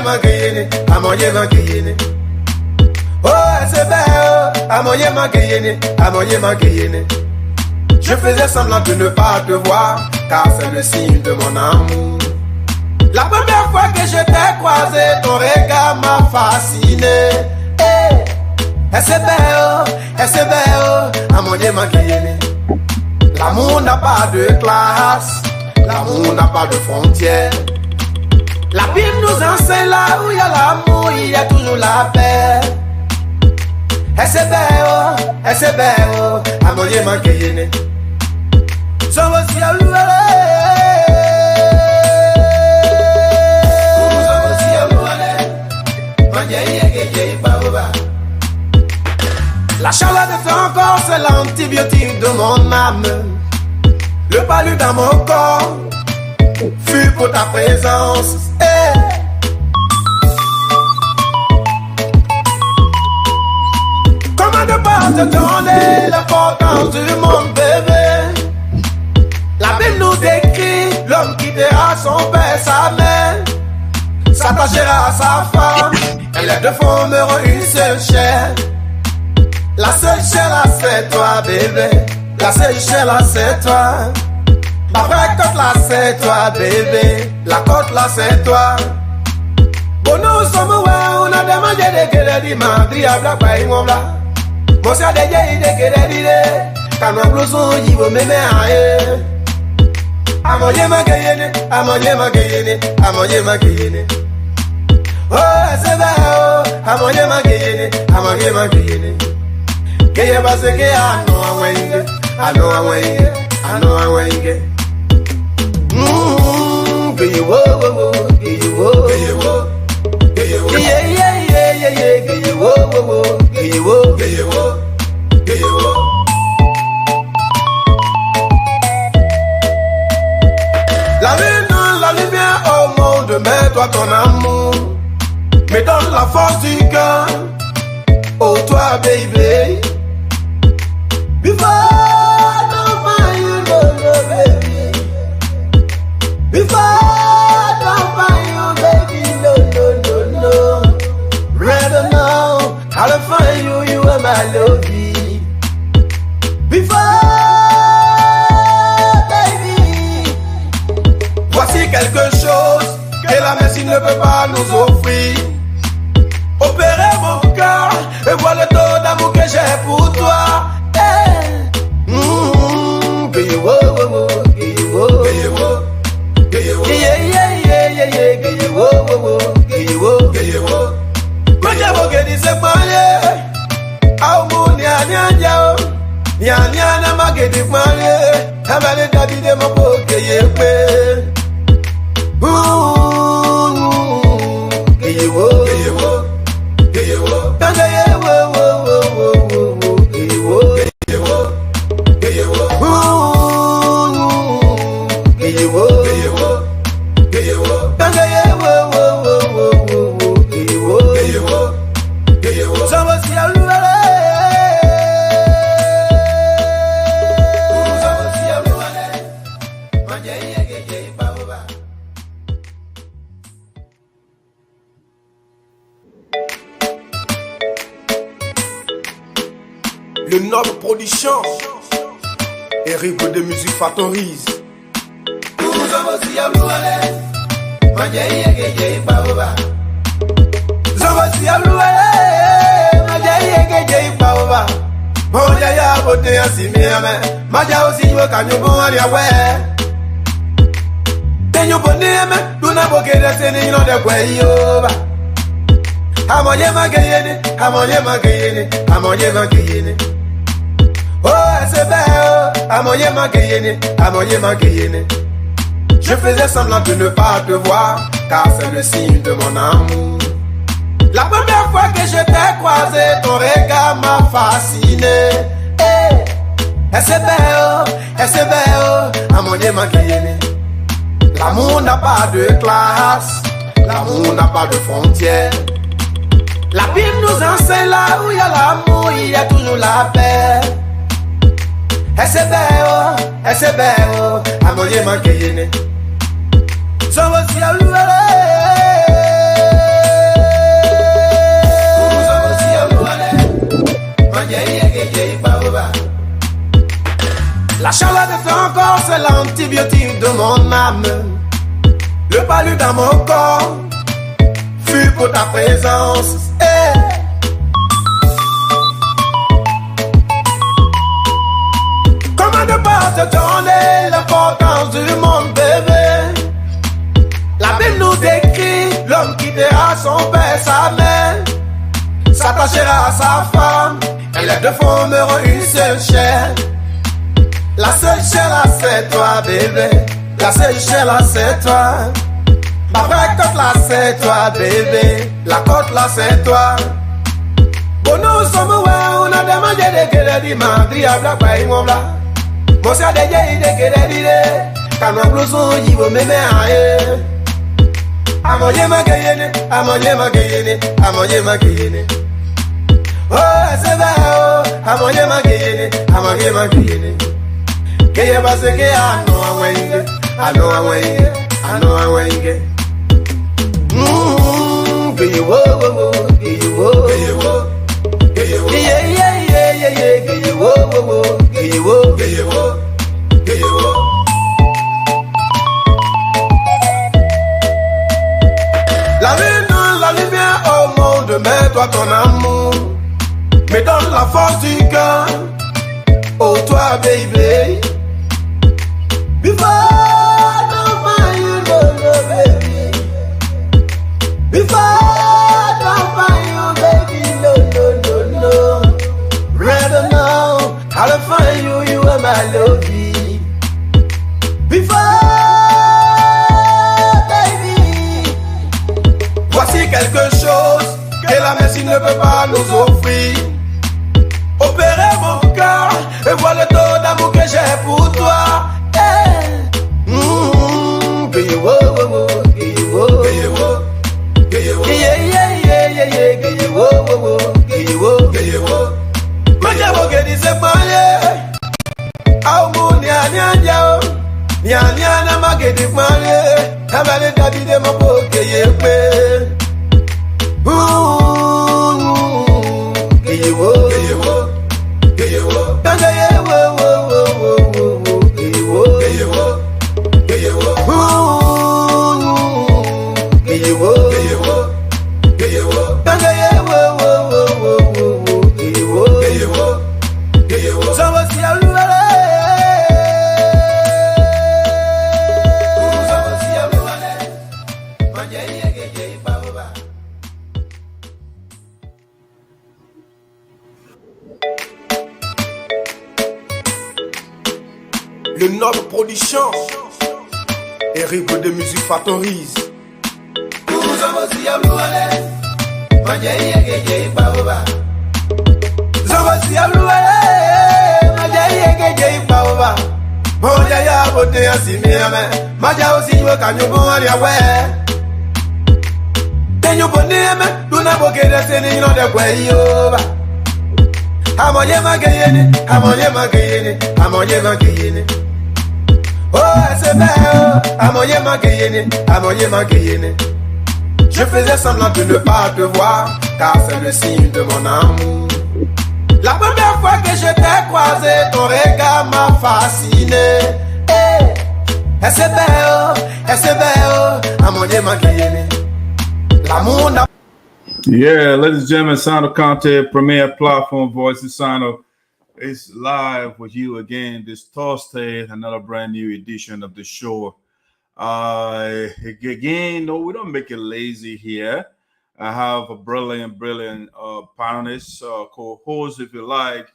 magayene, amoye magayene. Oh, c'est belle, amoye magayene. Je faisais semblant de ne pas te voir, car c'est le signe de mon amour. La première fois que je t'ai croisé, ton regard m'a fasciné. C'est belle, amoye magayene. L'amour n'a pas de classe, l'amour n'a pas de frontières. La Bible nous enseigne là où il y a l'amour, il y a toujours la paix. C'est belle, amoye magayene. So was la chaleur de ton corps, c'est l'antibiotique de mon âme. Le palu dans mon corps fut pour ta présence. Comment ne pas te donner l'importance du monde, bébé? La Bible nous décrit l'homme quittera son père, sa mère, s'attachera à sa femme, et les deux formeront une seule chair. La seule chair là c'est toi, bébé. La seule chair là c'est toi. La vraie côte là c'est toi, bébé. La côte là c'est toi. Bon nous sommes on a demandé de Gedeh Madri à Black by Ngomla. Mon cher de Gedeh, quand on blouson y va me mettre. Amoye magayene. Oh c'est belle, amoye magayene. Geye baseke ano awenge. Geye wo. Geye wo. La lumière au monde, mets-toi ton amour. Me donne la force du cœur. Oh toi, baby. Before I don't find you, no, baby. Before I don't find you, baby, no. Rather now, I'll find you, you are my lovey. Before, baby. Voici quelque chose que la médecine ne peut pas nous offrir. Opérer mon cœur et voir le taux d'amour que j'ai pour toi. Le noble production et rythme de musique fatorise. Oh, c'est belle, amoye magayene. Je faisais semblant de ne pas te voir, car c'est le signe de mon amour. La première fois que je t'ai croisé, ton regard m'a fasciné. C'est belle, amoye magayene. L'amour n'a pas de classe, l'amour n'a pas de frontières. La Bible nous enseigne là où il y a l'amour, il y a toujours la paix. C'est belle, amoye magayene. So was dans mon corps fut pour ta présence. Comment ne pas te donner l'importance du monde, bébé? La Bible nous décrit l'homme quittera son père, sa mère, s'attachera à sa femme, et les deux formeront une seule chair. La seule chair là c'est toi, bébé. La seule chair là c'est toi. Ma vraie côte là c'est toi, bébé. La côte là c'est toi. Bon nous sommes ouais, on a demandé de Gedeh ma diable pas imobla. Mon cher de Gedeh, quand on blouson il va me mettre. Amoye ma gayene, amoye ma gayene, amoye ma gayene. Oh c'est vrai, oh amoye ma gayene, amoye ma gayene. Geye baseke ano awenge, ano awenge, ano awenge. Geye wo wo wo, geye wo, geye wo, geye wo. Yeah yeah yeah yeah yeah, geye wo wo wo, geye wo, geye wo, geye wo. La lune, la lumière au monde, mets-toi ton amour, me donne la force du cœur. Oh toi baby. Before I don't find you, no, baby. Before I don't find you, baby, no. Rather now, I'll find you, you are my lovey. Before, baby. Voici quelque chose que la médecine ne peut pas nous offrir. Opérer mon cœur et voir le taux d'amour que j'ai pour toi. Le noble production et rythme de musique fatorise. Oh, c'est belle, amoye ma gayene. Je faisais semblant de ne pas te voir, car c'est le signe de mon amour. La première fois que je t'ai croisé, ton regard m'a fasciné. Et c'est belle, amoye ma gayene. L'amour n'a. Yeah, ladies and gentlemen, SINOE Content, premier platform, Voice of SINOE. It's live with you again this Thursday, another brand new edition of the show. Again, no, we don't make it lazy here. I have a brilliant panelist, co-host, if you like.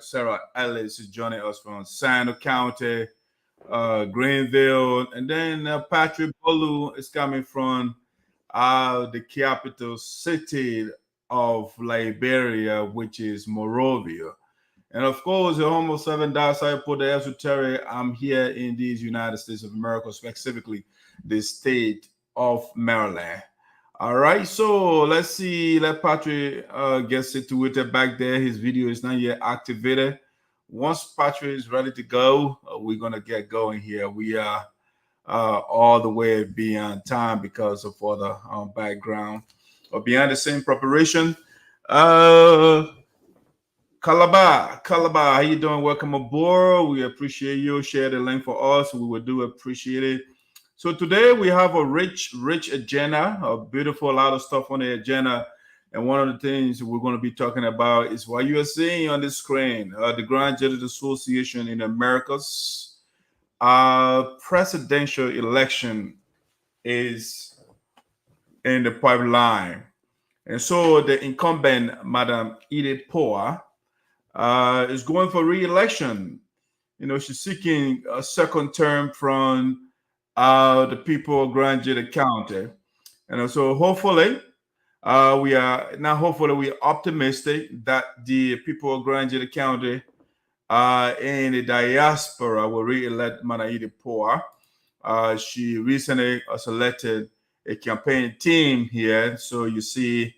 Sarah Ellis is joining us from SINOE County, Greenville, and then Patrick Bolu is coming from the capital city of Liberia, which is Monrovia. And of course, the Homo 7 Disciple, the esoteric, I'm here in these United States of America, specifically the state of Maryland. All right, so let's see, let Patrick get situated back there. His video is not yet activated. Once Patrick is ready to go, we're gonna get going here. We are all the way beyond time because of other background or beyond the same preparation. Calabar, how you doing? Welcome aboard. We appreciate you. Share the link for us. We would do appreciate it. So today we have a rich agenda, a beautiful lot of stuff on the agenda. And one of the things we're going to be talking about is what you are seeing on the screen, the Grand Judges Association in Americas. Presidential election is in the pipeline. And so the incumbent, Madam Edith Poah, is going for re-election. You know, she's seeking a second term from the people of Grand Gedeh County. And so hopefully, we are optimistic that the people of Grand Gedeh County in the diaspora will re-elect Madam Edith Poah. She recently selected a campaign team here. So you see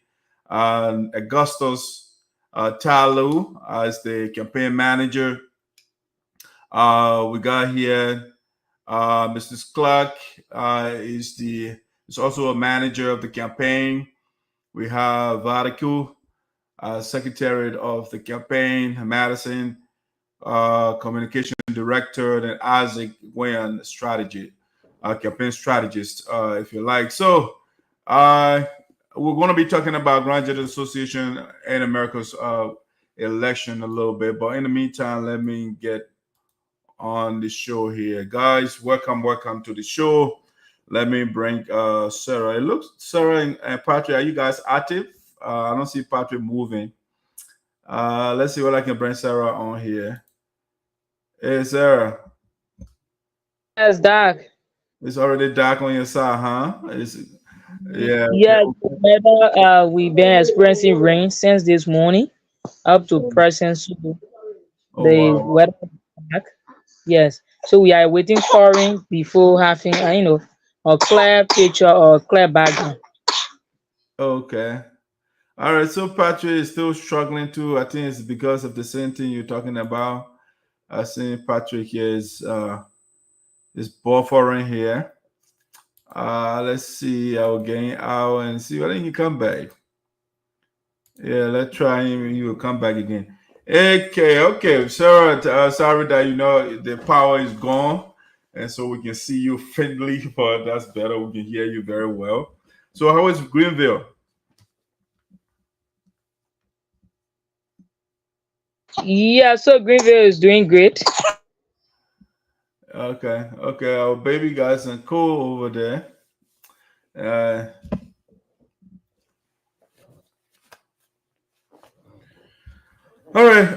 Augustus Talu as the campaign manager. We got here Mrs. Clark is also a manager of the campaign. We have Vatiku, secretary of the campaign, Madison, communication director, and Isaac Nguyen, campaign strategist, if you like. So we're going to be talking about Grand Judges Association and America's election a little bit. But in the meantime, let me get on the show here. Guys, welcome to the show. Let me bring Sarah. It looks, Sarah and Patrick, are you guys active? I don't see Patrick moving. Let's see what I can bring Sarah on here. Hey, Sarah. It's dark. It's already dark on your side, huh? Yeah. Yeah, we've been experiencing rain since this morning up to present. So the wow. weather is dark. Yes. So we are waiting for rain before having, a clear picture or a clear background. Okay. All right. So Patrick is still struggling too. I think it's because of the same thing you're talking about. I see Patrick here is buffering here. Let's see. I'll gain out and see whether he can come back. Yeah, let's try him. He will come back again. Okay. Sarah, sorry that the power is gone, and so we can see you faintly, but that's better. We can hear you very well. So how is Greenville? Yeah, so Greenville is doing great. Okay. Our baby guys are cool over there. All right.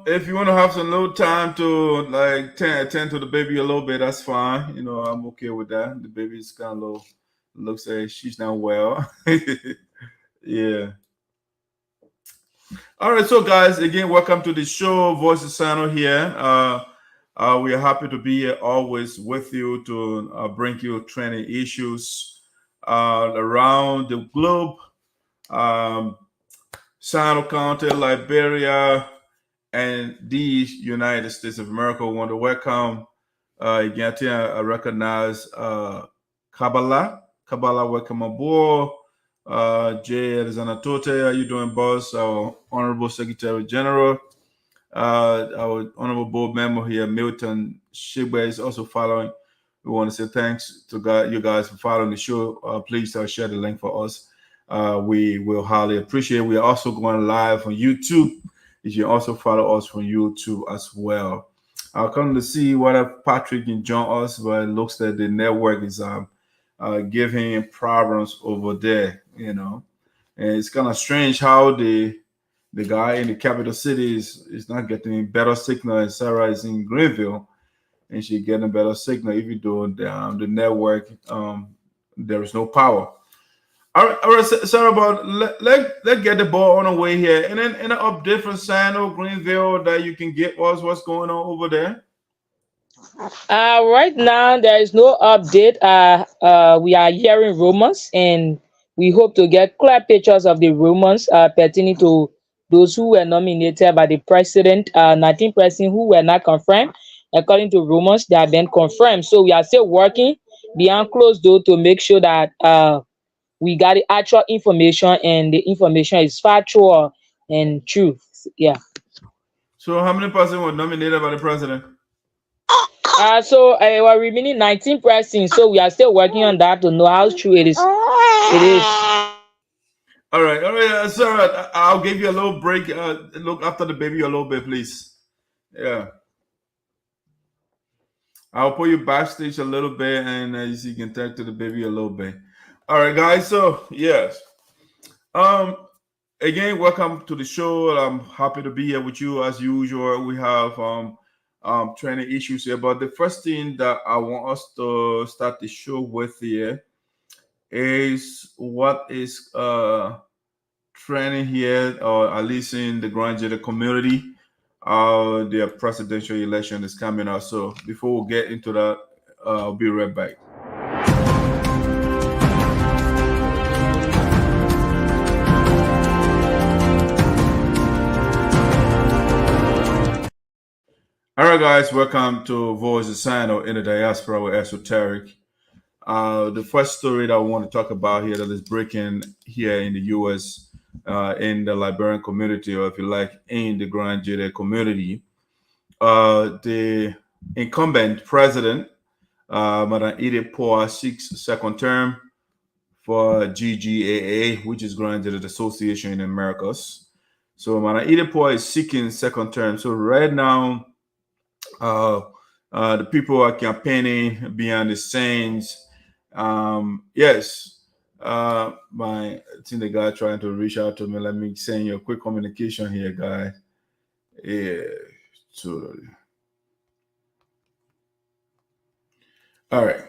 If you want to have some little time to like attend to the baby a little bit, that's fine. You know, I'm okay with that. The baby's kind of low. Looks like she's not well. Yeah. All right, so guys, again, welcome to the show. Voice of SINOE here. We are happy to be here always with you to bring you training issues around the globe. SINOE County, Liberia, and the United States of America. We want to welcome again. I recognize Kamala, welcome aboard. Jay Zanatote, how you doing, boss? Our Honorable Secretary General, our Honorable Board Member here, Milton Shigbe, is also following. We want to say thanks to you guys for following the show. Please share the link for us. We will highly appreciate it. We are also going live on YouTube. You can also follow us from YouTube as well. I'll come to see whether Patrick can join us, but it looks like the network is giving him problems over there, you know. And it's kind of strange how the guy in the capital city is not getting better signal, and Sarah is in Greenville and she's getting better signal, even though the network there is no power. All right, Sarah, but let's get the ball on the way here, and then in an update from SINOE Greenville that you can get us what's going on over there. Right now there is no update. We are hearing rumors, and we hope to get clear pictures of the rumors pertaining to those who were nominated by the president. 19 persons who were not confirmed. According to rumors, they have been confirmed. So we are still working behind closed door to make sure that we got the actual information, and the information is factual and true. Yeah. So how many persons were nominated by the president? So we're remaining 19 pressings, so we are still working on that to know how true it is. It is. All right, Sarah, I'll give you a little break. Look after the baby a little bit, please. Yeah. I'll put you backstage a little bit, and you can talk to the baby a little bit. All right, guys. So yes, again, welcome to the show. I'm happy to be here with you as usual. We have training issues here, but the first thing that I want us to start the show with here is what is training here, or at least in the Grand Gedeh community. Their presidential election is coming up. So before we get into that, I'll be right back. All right, guys, welcome to Voice of SINOE in the Diaspora with Esoteric. The first story that I want to talk about here that is breaking here in the U.S., in the Liberian community, or if you like, in the Grand Gedeh community, the incumbent president, Madam Edith Poah, seeks second term for GGAA, which is Grand Gedeh Association in Americas. So Madam Edith Poah is seeking second term. So right now, the people are campaigning behind the scenes. Yes. I think the guy trying to reach out to me. Let me send you a quick communication here, guy. Yeah, totally. All right.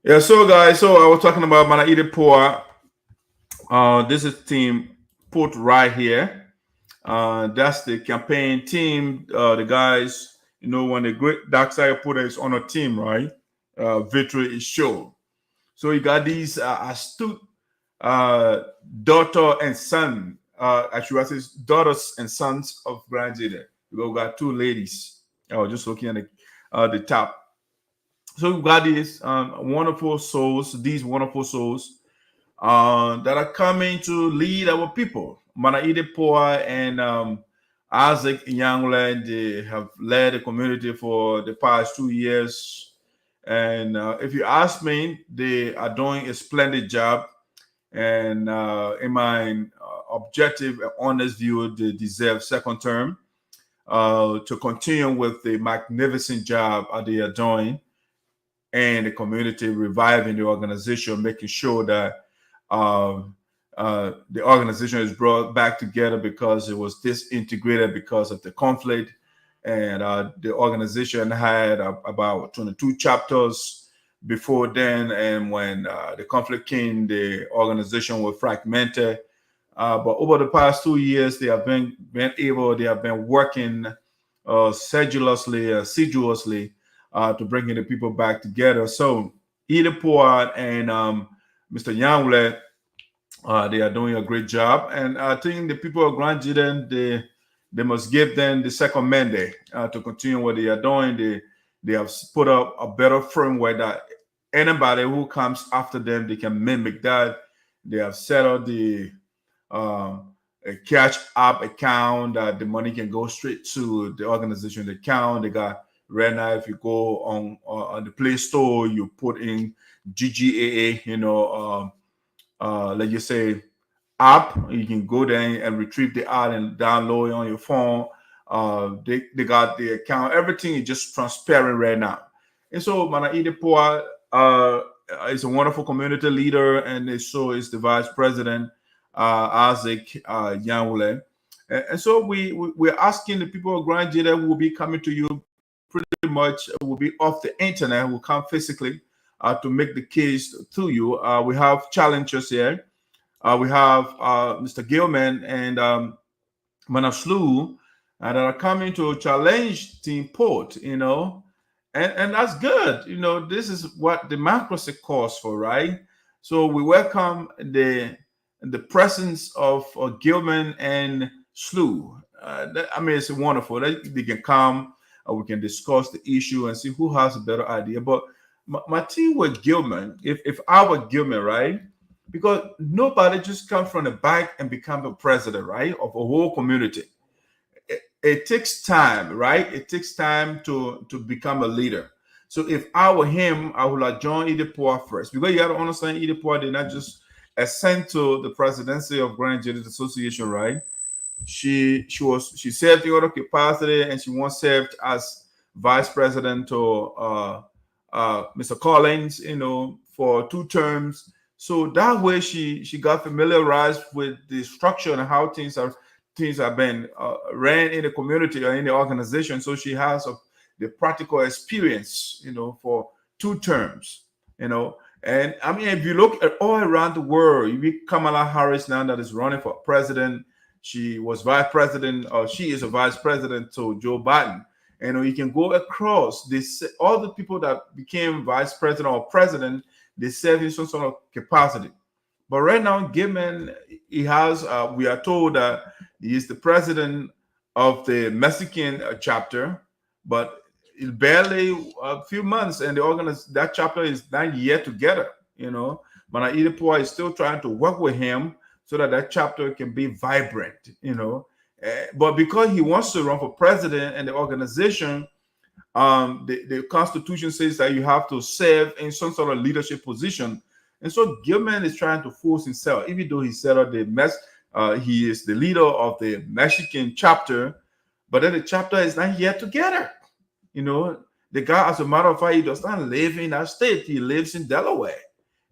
Yeah, so guys, so I was talking about Madam Edith Poah. This is team put right here. That's the campaign team. The guys, you know, when the great dark side put is on a team, right? Victory is sure. So you got these astute daughter and son, actually, I say daughters and sons of Grand Gedeh. We got two ladies. I was just looking at the top. So we got these wonderful souls that are coming to lead our people. Madam Edith Poah and Isaac Yangle, they have led the community for the past 2 years. And if you ask me, they are doing a splendid job. And in my objective and honest view, they deserve second term to continue with the magnificent job they are doing and the community, reviving the organization, making sure that the organization is brought back together because it was disintegrated because of the conflict. And the organization had about 22 chapters before then. And when the conflict came, the organization was fragmented. But over the past 2 years, they have been working assiduously to bringing the people back together. So Edith Poah and Mr. Yangle, they are doing a great job. And I think the people of Grand Gedeh, they must give them the second mandate to continue what they are doing. They have put up a better framework that anybody who comes after them, they can mimic that. They have set up the a cash app account that the money can go straight to the organization account. They got right now, if you go on the Play Store, you put in GGAA, let's just say app, you can go there and retrieve the app and download it on your phone. They got the account, everything is just transparent right now. And so Madam Edith Poah is a wonderful community leader, and so is the vice president, Isaac Yangle. And so we're asking the people of Grand Gedeh who will be coming to you pretty much, will be off the internet, will come physically to make the case to you. We have challengers here. We have Mr. Gilman and Madam Slew that are coming to challenge Team Port, and that's good. This is what democracy calls for, right? So we welcome the presence of Gilman and Slew. It's wonderful. They can come, we can discuss the issue and see who has a better idea. But my team with Gilman, if I were Gilman, right? Because nobody just comes from the back and become the president, right, of a whole community. it takes time, right? It takes time to become a leader. So if I were him, I would have joined Edith Poah first, because you got to understand Edith Poah did not just ascend to the presidency of Grand Gedeh Association, right? She served in other capacity, and she once served as vice president to Mr. Collins, for 2 terms. So that way she got familiarized with the structure and how things have been ran in the community or in the organization. So she has the practical experience, for 2 terms, And I mean, if you look at all around the world, you meet Kamala Harris now that is running for president. She was vice president, or she is a vice president to Joe Biden. And you can go across this, all the people that became vice president or president, they serve in some sort of capacity. But right now, Gilman, he has, we are told that he is the president of the Mexican chapter, but it's barely a few months, and that chapter is not yet together, But Edith Poah is still trying to work with him so that chapter can be vibrant, But because he wants to run for president, and the organization, the Constitution says that you have to serve in some sort of leadership position. And so Gilman is trying to force himself, even though he set up he is the leader of the Mexican chapter, but then the chapter is not yet together. The guy, as a matter of fact, he does not live in that state. He lives in Delaware,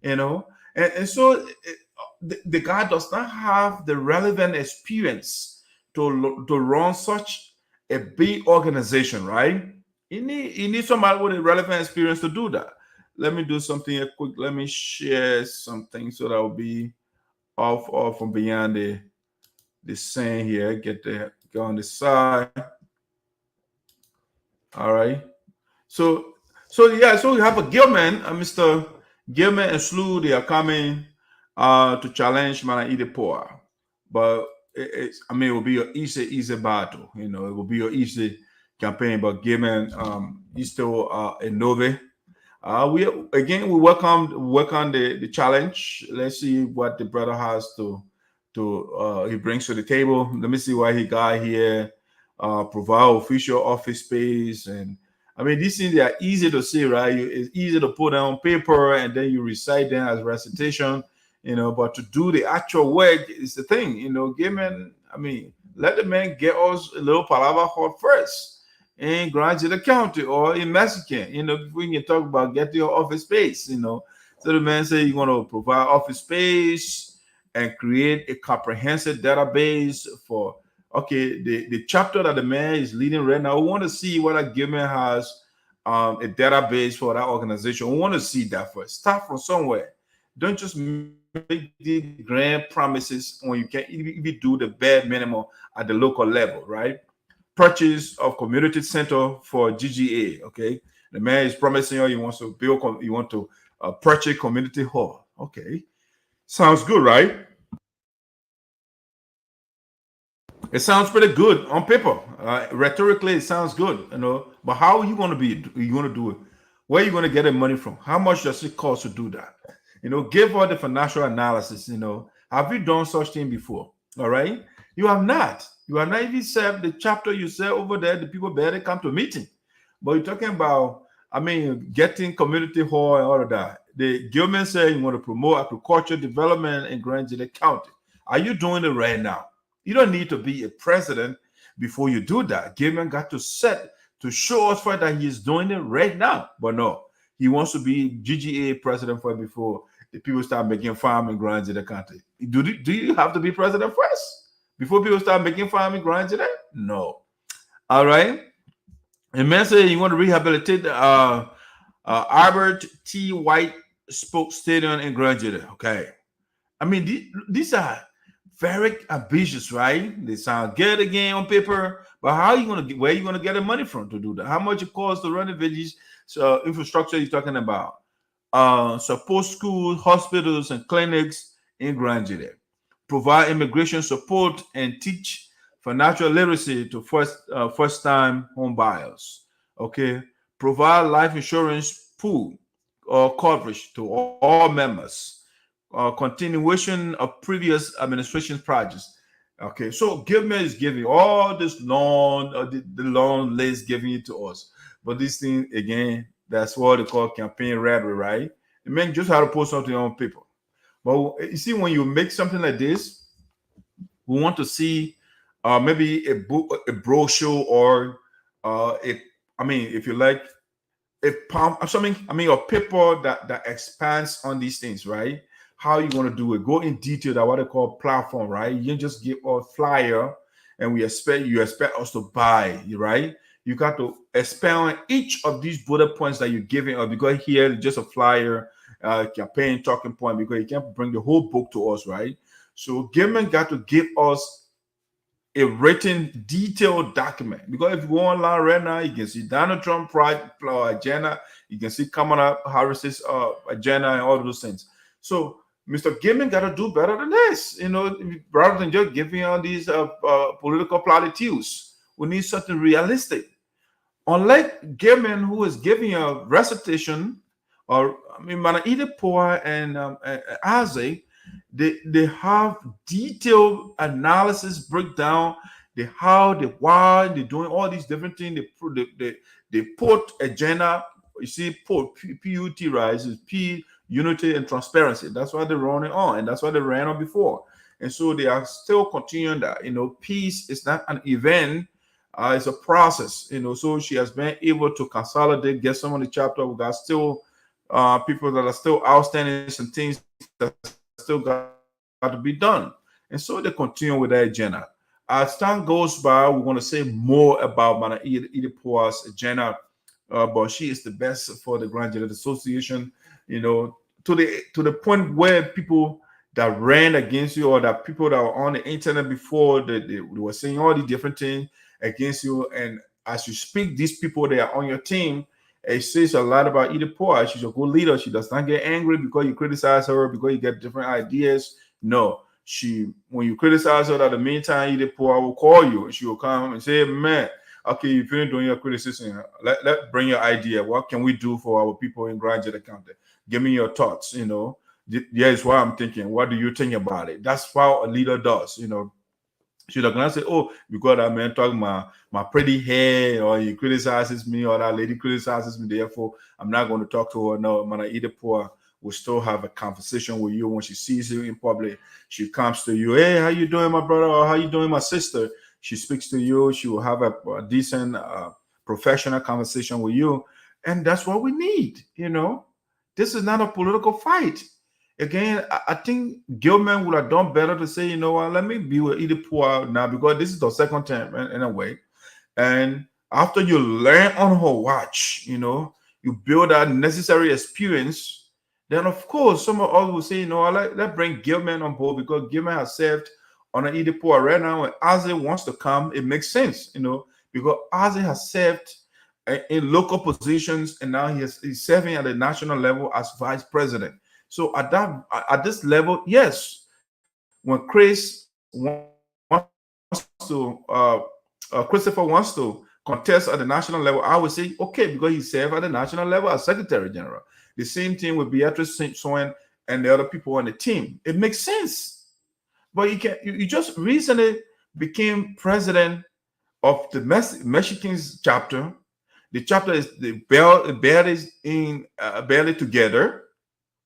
and so the guy does not have the relevant experience to run such a big organization, right? He needs somebody with a relevant experience to do that. Let me do something quick. Let me share something so that will be off from beyond the scene here. Go on the side. All right. So we have a Gilman, Mr. Gilman and Slew. They are coming to challenge Mana Edith Poah, but it will be an easy battle. It will be an easy campaign. But Gilman, he's still a novice. We welcome the challenge. Let's see what the brother has he brings to the table. Let me see what he got here. Provide official office space, and these things, they are easy to see, right? It's easy to put them on paper and then you recite them as recitation, but to do the actual work is the thing, Gilman. Let the man get us a little palabra hot first in Grand Gedeh County or in Mexican, before we can talk about getting your office space, So the man said you want to provide office space and create a comprehensive database for the chapter that the man is leading right now. We want to see whether Gilman has a database for that organization. We want to see that first. Start from somewhere. Don't just make the grand promises when you can't even do the bare minimum at the local level, right? Purchase of community center for GGAA. Okay, the man is promising you he wants to build. You want to purchase community hall. Okay, sounds good, right? It sounds pretty good on paper. Rhetorically, it sounds good, But how are you going to do it? Where are you going to get the money from? How much does it cost to do that? Give all the financial analysis. Have you done such thing before? All right, you have not. You have not even served the chapter. You said over there, the people barely come to meeting. But you're talking about, getting community hall and all of that. The Gilman said you want to promote agriculture development in Grand Gedeh County. Are you doing it right now? You don't need to be a president before you do that. Gilman got to show us that he is doing it right now. But no, he wants to be GGAA president before the people start making farm in Grand Gedeh County. Do you have to be president first before people start making farm in Grand Gedeh? No. All right. And man said you want to rehabilitate the Albert T. White Sports Stadium in Grand Gedeh. Okay. These are very ambitious, right? They sound good again on paper, but where are you going to get the money from to do that? How much it costs to run the villages? So infrastructure you're talking about, support schools, hospitals, and clinics in Grand Gedeh. Provide immigration support and teach financial literacy to first-time home buyers. Okay, provide life insurance pool or coverage to all members. Continuation of previous administration projects. Okay, so Gilman is giving all this long, the long list giving it to us. But this thing again, that's what they call campaign rhetoric, right? The man just how to put something on paper. But you see, when you make something like this, we want to see maybe a book, a brochure, or if you like, a pump, something. I mean, a paper that expands on these things, right? How you want to do it? Go in detail. That what they call platform, right? You just give a flyer, and you expect us to buy, right? You got to expand on each of these bullet points that you're giving us, because here it's just a flyer, campaign talking point, because you can't bring the whole book to us, right? So Gilman got to give us a written detailed document, because if you go online right now, you can see Donald Trump agenda, you can see Kamala Harris's agenda, and all of those things. So Mr. Gilman got to do better than this, rather than just giving all these political platitudes. We need something realistic. Unlike Gilman, who is giving a recitation, or either Poah and Isaac, they have detailed analysis, breakdown, the how, the why, they're doing all these different things. They put agenda. You see, PUT, right? Is P, unity and transparency. That's why they're running on, and that's why they ran on before. And so they are still continuing that. Peace is not an event. It's a process. So she has been able to consolidate, get some of the chapter. We got still people that are still outstanding, some things that still got to be done. And so they continue with that agenda. As time goes by, we're going to say more about Madam Edith Poah's agenda, but she is the best for the Grand Gedeh Association, to the point where people that ran against you, or that people that were on the internet before, they were saying all these different things against you. And as you speak, these people that are on your team, it says a lot about Edith Poah. She's a good leader. She does not get angry because you criticize her, because you get different ideas. No, when you criticize her, at the meantime, Edith Poah will call you, and she will come and say, man, okay, you finish doing your criticism. Let bring your idea. What can we do for our people in Grand Gedeh County? Give me your thoughts. Here's what I'm thinking. What do you think about it? That's how a leader does. She's not gonna say, oh, because that man talking my pretty hair, or he criticizes me, or that lady criticizes me, therefore I'm not going to talk to her. No, man, Edith Poah will still have a conversation with you. When she sees you in public, she comes to you, hey, how you doing, my brother, or how you doing, my sister? She speaks to you. She will have a decent professional conversation with you, and that's what we need. This is not a political fight. Again, I think Gilman would have done better to say, let me be with Edith Poah now, because this is the second time in a way. And after you learn on her watch, you build that necessary experience, then of course, some of us will say, let's bring Gilman on board, because Gilman has served on an Edith Poah right now. When Isaac wants to come, it makes sense, because Isaac has served in local positions, and now he's serving at the national level as vice president. So at this level, yes, when Christopher wants to contest at the national level, I would say okay, because he served at the national level as Secretary General. The same thing with Beatrice Soin and the other people on the team. It makes sense, but you just recently became president of the Mexicans chapter. The chapter is barely together.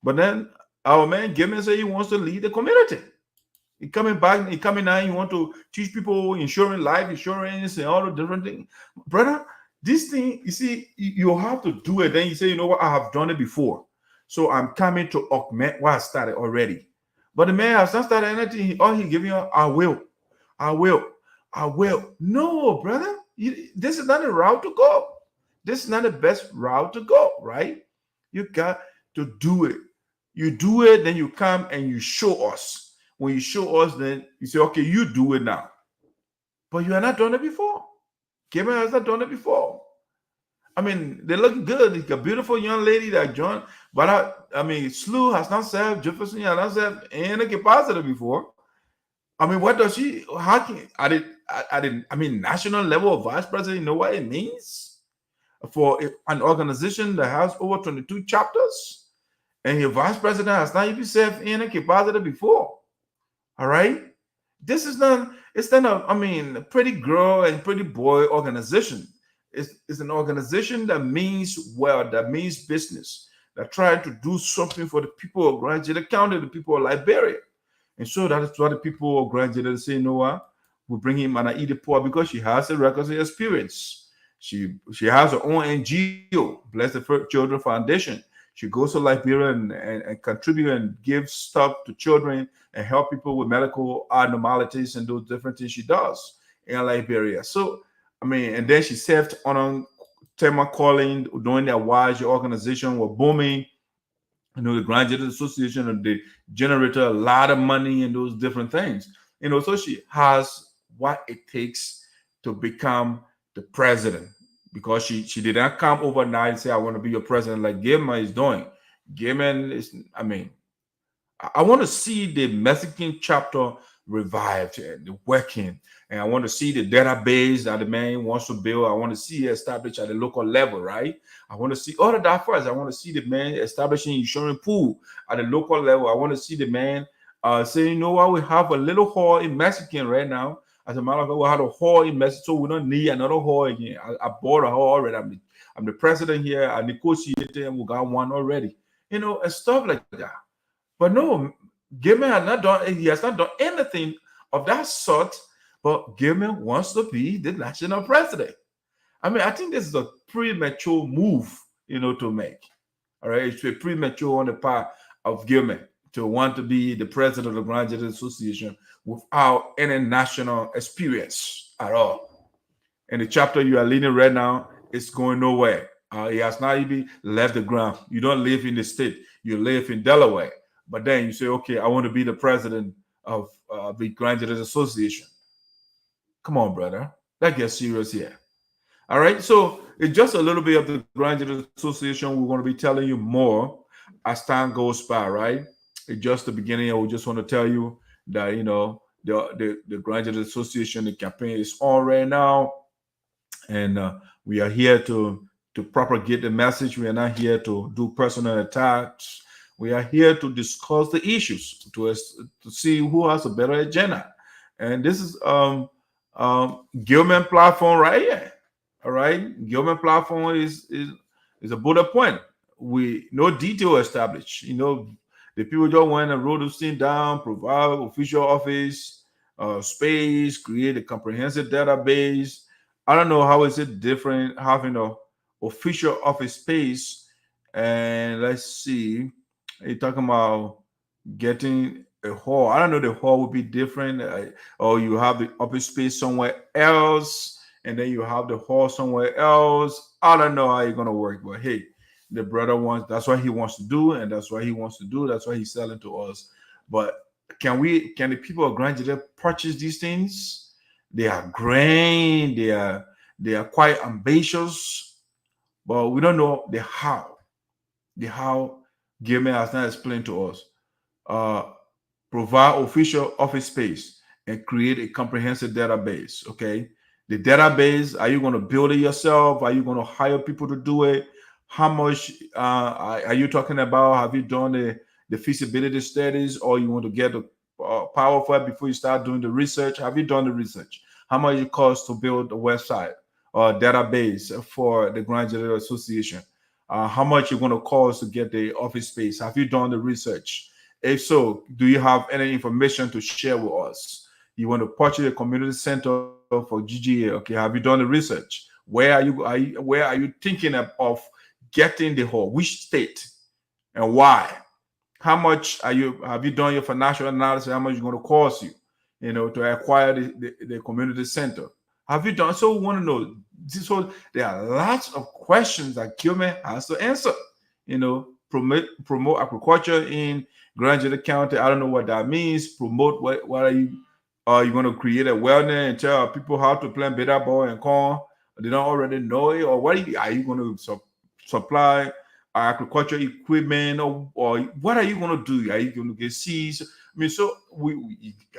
But then our man Gilman said he wants to lead the community. He coming now, he want to teach people insurance, life insurance, and all the different things. Brother, this thing, you see, you have to do it. Then you say, what, I have done it before. So I'm coming to augment what I started already. But the man has not started anything. All he giving you, I will. No, brother. This is not the route to go. This is not the best route to go, right? You got to do it. You do it, then you come and you show us. When you show us, then you say, okay, you do it now. But you have not done it before. Gilman has not done it before. I mean, they look good. It's a beautiful young lady that joined. But Slew has not served, Jefferson has not served any capacity before. I mean, what does she, how can, national level of vice president, you know what it means? For an organization that has over 22 chapters, and your vice president has not even served in a capacity before. All right? This is not, it's not a, I mean, a pretty girl and pretty boy organization. It's an organization that means well, that means business, that try to do something for the people of Grand Gedeh County, the people of Liberia. And so that is why the people of Grand Gedeh say, you know what, we bring him and Edith Poah because she has a record experience. She has her own NGO, Bless the Children Foundation. She goes to Liberia and contribute and give stuff to children and help people with medical abnormalities and those different things she does in Liberia. So, I mean, and then she served on Tema Calling, doing that wise organization were booming. You know, the Grand Gedeh Association, and they generated a lot of money and those different things. You know, so she has what it takes to become the president, because she did not come overnight and say, I want to be your president like Gilman is doing. Gilman is, I mean, I want to see the Mexican chapter revived and working. And I want to see the database that the man wants to build. I want to see it established at the local level, right? I want to see all of that first. I want to see the man establishing insurance pool at the local level. I want to see the man saying, you know what, we have a little hall in Mexican right now. As a matter of fact, we have a hall in Mexico, so we don't need another hall again. I bought a hall already. I'm the president here. I negotiated and we got one already. You know, and stuff like that. But no, Gilman has not done. He has not done anything of that sort. But Gilman wants to be the national president. I mean, I think this is a premature move, you know, to make. All right, it's a premature on the part of Gilman to want to be the president of the Grand Gedeh Association without any national experience at all. And the chapter you are leading right now is going nowhere. He has not even left the ground. You don't live in the state. You live in Delaware. But then you say, okay, I want to be the president of the Grand Gedeh Association. Come on, brother. Let's get serious here. All right. So it's just a little bit of the Grand Gedeh Association. We're going to be telling you more as time goes by, right? It's just the beginning. I just want to tell you that, you know, the Grand Gedeh Association, the campaign is on right now. And we are here to propagate the message. We are not here to do personal attacks. We are here to discuss the issues, to see who has a better agenda. And this is Gilman platform right here. All right, Gilman platform is a bullet point. We no detail established. You know, the people just went and wrote this thing down, provide official office space, create a comprehensive database. I don't know how is it different having a official office space, and let's see, you're talking about getting a hall. I don't know, the hall would be different, or you have the office space somewhere else, and then you have the hall somewhere else. I don't know how you're gonna work, but hey, the brother wants, that's what he wants to do, and that's what he wants to do. That's what he's selling to us. But can the people of Grand Gedeh purchase these things? They are grand, they are quite ambitious, but we don't know the how. The how Gilman has not explained to us. Provide official office space and create a comprehensive database. Okay, the database, are you going to build it yourself? Are you going to hire people to do it? How much are you talking about? Have you done the feasibility studies, or you want to get the power for it before you start doing the research? Have you done the research? How much it costs to build a website or database for the Grand Gedeh Association? How much you're going to cost to get the office space? Have you done the research? If so, do you have any information to share with us? You want to purchase a community center for GGAA? Okay, have you done the research? Where are you thinking of getting the hall? Which state and why? How much have you done your financial analysis? How much is going to cost you, to acquire the community center? Have you done? So we want to know. So there are lots of questions that Gilman has to answer. Promote agriculture in Grand Gedeh County. I don't know what that means. Promote what are you going to create a wellness and tell people how to plant bitter ball and corn? They don't already know it, or what are you going to supply agriculture equipment, or what are you going to do? Are you going to get seeds? I mean, so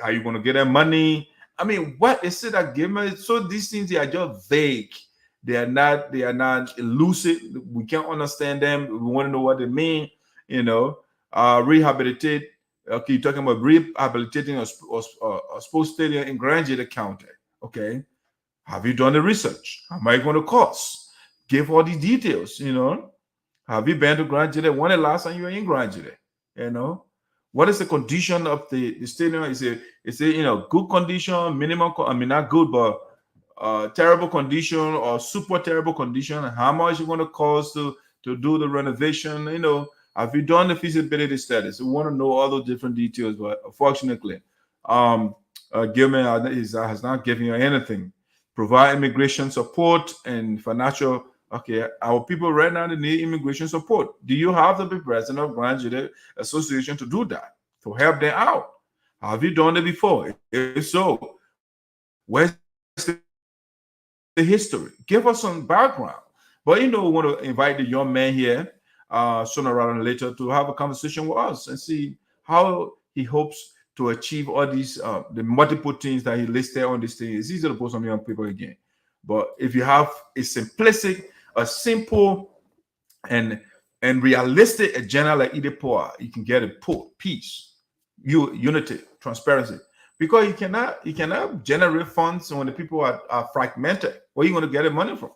are you going to get that money? I mean, what is it that Gilman? So these things, they are just vague. They are not elusive. We can't understand them. We want to know what they mean. Rehabilitate. Okay, you're talking about rehabilitating a sports stadium in Grand Gedeh County. Okay, have you done the research? How much going to cost? Give all the details. Have you been to Grand Gedeh? When the last time you were in Grand Gedeh? What is the condition of the stadium? Is it good condition, minimum? Not good, but terrible condition or super terrible condition? How much it going to cost to do the renovation? Have you done the feasibility studies? We want to know all those different details, but unfortunately, Gilman has not given you anything. Provide immigration support and financial. Okay, our people right now, they need immigration support. Do you have the president of Grand Gedeh Association to do that, to help them out? Have you done it before? If so, where's the history? Give us some background. But we want to invite the young man here sooner rather than later to have a conversation with us and see how he hopes to achieve all these the multiple things that he listed on this thing. It's easy to put some young people again. But if you have a simplistic, a simple and realistic agenda like Edith Poah, you can get a peace, unity, transparency. Because you cannot generate funds when the people are fragmented. Where are you going to get the money from?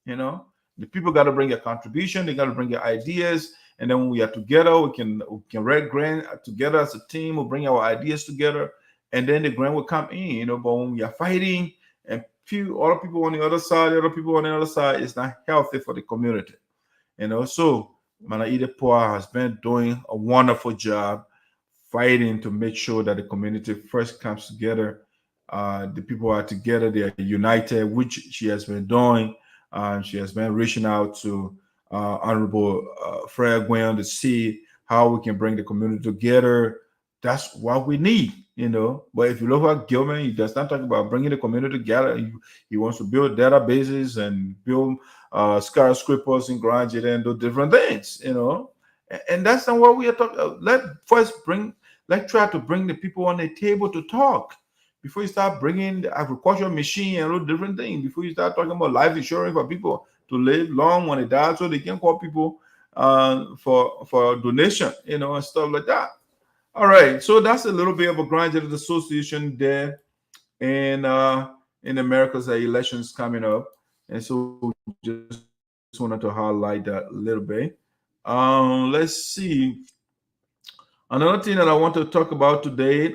The people got to bring a contribution. They got to bring their ideas, and then when we are together, we can write grant together as a team. We'll bring our ideas together, and then the grant will come in. But when we are fighting, and other people on the other side, it's not healthy for the community. So Edith Poah has been doing a wonderful job fighting to make sure that the community first comes together. The people are together, they are united, which she has been doing. She has been reaching out to Honorable Fred Gwen to see how we can bring the community together. That's what we need, But if you look at Gilman, he does not talk about bringing the community together. He wants to build databases and build skyscrapers in Grand Gedeh and do different things, And that's not what we are talking. Let's try to bring the people on the table to talk. Before you start bringing the agricultural machine and all different things, before you start talking about life insurance for people to live long when they die, so they can call people for donation, and stuff like that. All right, so that's a little bit of a Grand Gedeh Association there, and in America's elections coming up, and so just wanted to highlight that a little bit. Let's see. Another thing that I want to talk about today,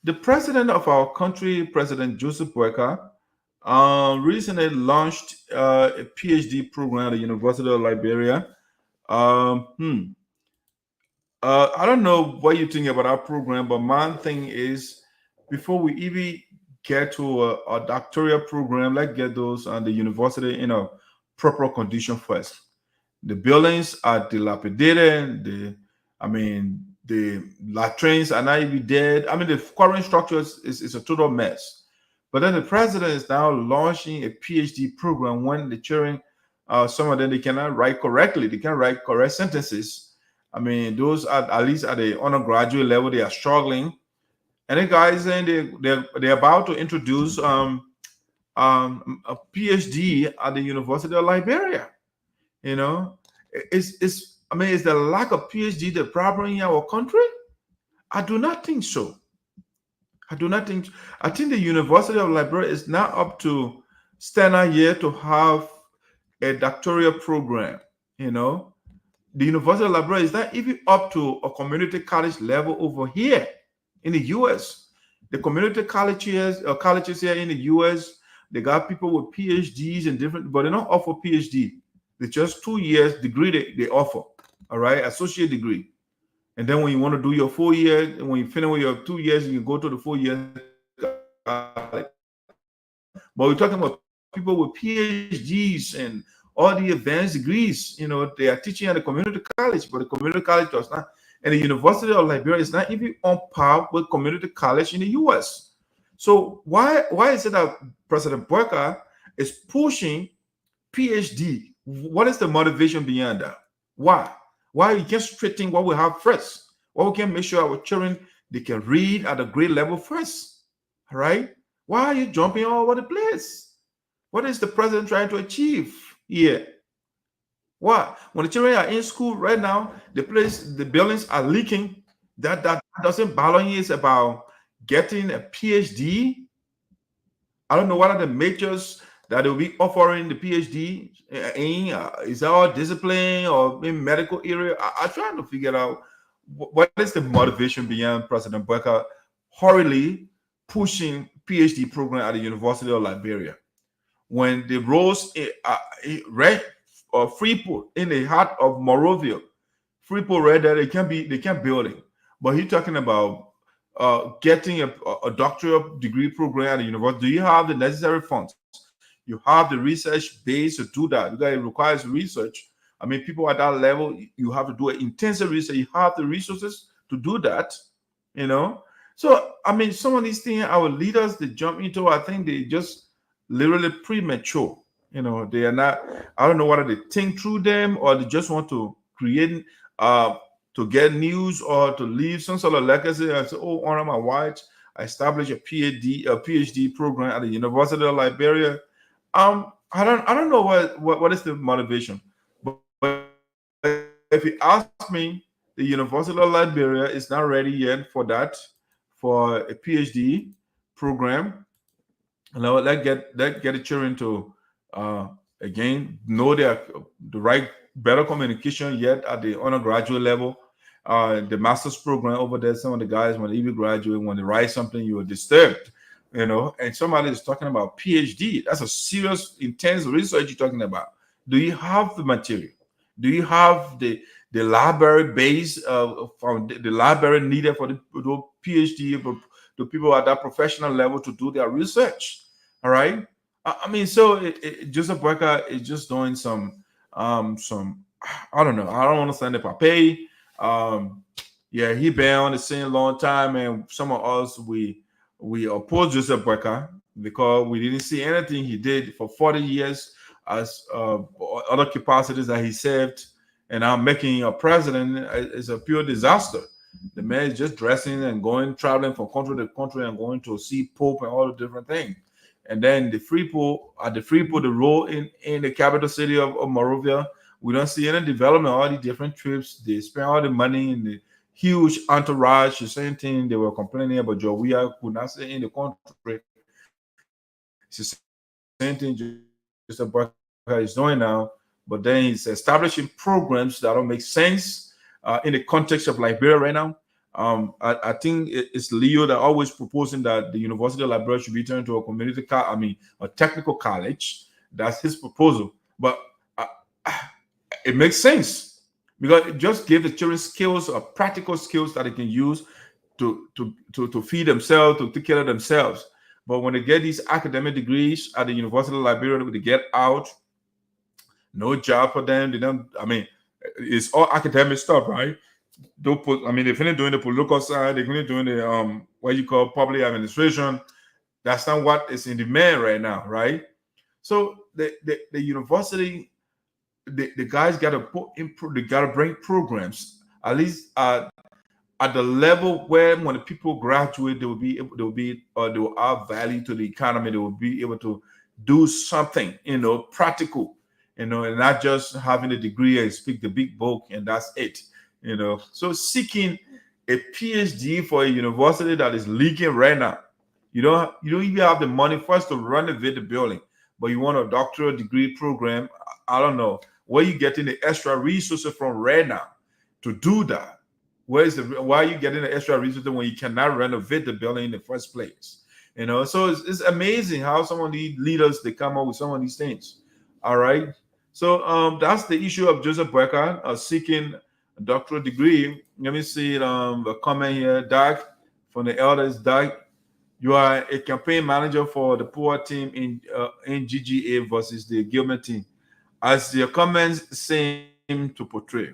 the president of our country, President Joseph Boakai, recently launched a PhD program at the University of Liberia. I don't know what you think about our program, but my thing is, before we even get to a doctoral program, let's get those on the university in a proper condition first. The buildings are dilapidated. The latrines are not even dead. The current structure is a total mess. But then the president is now launching a PhD program when the children, some of them, they cannot write correctly. They can't write correct sentences. Those are, at least at the undergraduate level, they are struggling. And the guys saying they're about to introduce a PhD at the University of Liberia. Is the lack of PhD the problem in our country? I do not think so. I think the University of Liberia is not up to standard yet to have a doctoral program. The University of Liberia is not even up to a community college level over here in the U.S. The community colleges here in the U.S., they got people with PhDs and different, but they don't offer PhD. It's just 2 years degree they offer. All right, associate degree. And then when you want to do your 4 years, and when you finish with your 2 years, you can go to the 4 years. But we're talking about people with PhDs and all the advanced degrees. They are teaching at the community college, but the community college does not. And the University of Liberia is not even on par with community college in the U.S. So why is it that President Boakai is pushing PhD? What is the motivation behind that? Why? Why you can't straighten what we have first? Why we can't make sure our children, they can read at a grade level first? All right? Why are you jumping all over the place? What is the president trying to achieve here? Why? When the children are in school right now, the buildings are leaking. That doesn't bother you. It's about getting a PhD. I don't know what are the majors that they'll be offering the PhD in. Is that all discipline or in medical area? I'm trying to figure out what is the motivation behind President Boakai hurriedly pushing PhD program at the University of Liberia when they rose Freeport in the heart of Monrovia. Freeport read that they can't build it, but he's talking about getting a doctoral degree program at the university. Do you have the necessary funds? You have the research base to do that. Because it requires research. I mean, people at that level, you have to do intensive research. You have the resources to do that, you know. So, I mean, some of these things, our leaders, they jump into, I think they just literally premature. You know, they are not, I don't know whether they think through them or they just want to create to get news or to leave some sort of legacy. I say, oh, honor my watch, I established a PhD program at the University of Liberia. I don't know what is the motivation, but if you ask me, the University of Liberia is not ready yet for that, for a PhD program. Now let's get the children to again know the right better communication yet at the undergraduate level. The master's program over there, some of the guys when they even graduate, when they write something, you are disturbed, you know. And somebody is talking about PhD. That's a serious, intense research you're talking about. Do you have the material? Do you have the library base from the library needed for the PhD, for the people at that professional level to do their research? All right. I mean, so Joseph Boakai is just doing some I don't know. I don't understand the pape. Yeah, he been on the scene a long time, and some of us we oppose Joseph Boakai because we didn't see anything he did for 40 years as other capacities that he served, and now making a president is a pure disaster. The man is just dressing and going, traveling from country to country and going to see Pope and all the different things. And then the Freeport, the role in the capital city of Monrovia, we don't see any development. All the different trips, they spend all the money in the huge entourage. The same thing they were complaining about. Joia could not stay in the country. It's the same thing Joseph Boakai is doing now. But then he's establishing programs that don't make sense in the context of Liberia right now. I think it's Leo that always proposing that the University of Liberia should be turned into a community, a technical college. That's his proposal. But it makes sense because it just gives the children skills or practical skills that they can use to feed themselves, to take care of themselves. But when they get these academic degrees at the University of Liberia, they get out, no job for them. They don't. I mean, it's all academic stuff, right? Don't put. I mean, they finish doing the political side. They finish doing the what you call public administration. That's not what is in demand right now, right? So the university, the guys got to put in. They got to bring programs at least at the level where when the people graduate, they will add value to the economy. They will be able to do something, practical, and not just having a degree and speak the big book and that's it. So seeking a PhD for a university that is leaking right now, you don't even have the money first to renovate the building, but you want a doctoral degree program. I don't know where you getting the extra resources from right now to do that. Why are you getting the extra resources when you cannot renovate the building in the first place? So it's amazing how some of these leaders, they come up with some of these things. All right. So that's the issue of Joseph Boakai seeking a doctoral degree. Let me see a comment here. Doug from the elders. Doug, you are a campaign manager for the Poah team in GGAA versus the Gilman team. As your comments seem to portray,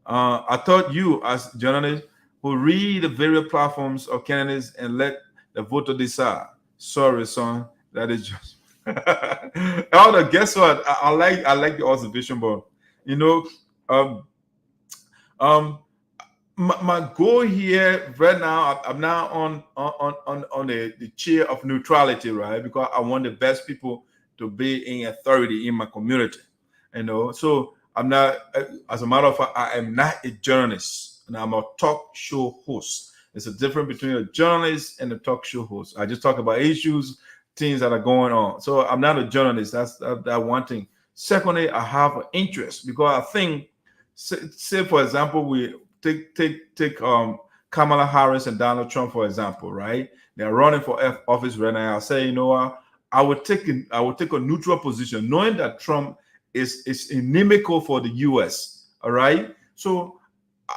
I thought you, as journalists, who read the various platforms of candidates and let the voter decide. Sorry, son, that is just. Guess what? I like the observation, but my goal here right now, I'm now on the chair of neutrality, right? Because I want the best people to be in authority in my community, So I'm not, as a matter of fact, I am not a journalist, and I'm a talk show host. There's a difference between a journalist and a talk show host. I just talk about issues, things that are going on. So I'm not a journalist. That's that one thing. Secondly, I have an interest because I think, say for example, we take Kamala Harris and Donald Trump for example, right? They're running for office right now. I say, you know what? I would take a neutral position, knowing that Trump is inimical for the U.S. All right, so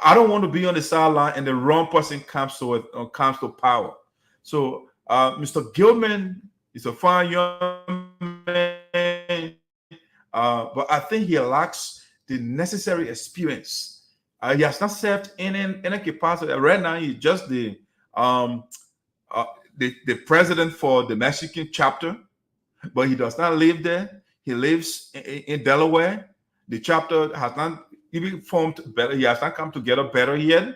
I don't want to be on the sideline and the wrong person comes to power. So Mr. Gilman is a fine young man, but I think he lacks the necessary experience. He has not served in a capacity. Right now, he's just the president for the Mexican chapter, but he does not live there. He lives in Delaware. The chapter has not even formed better. He has not come together better yet.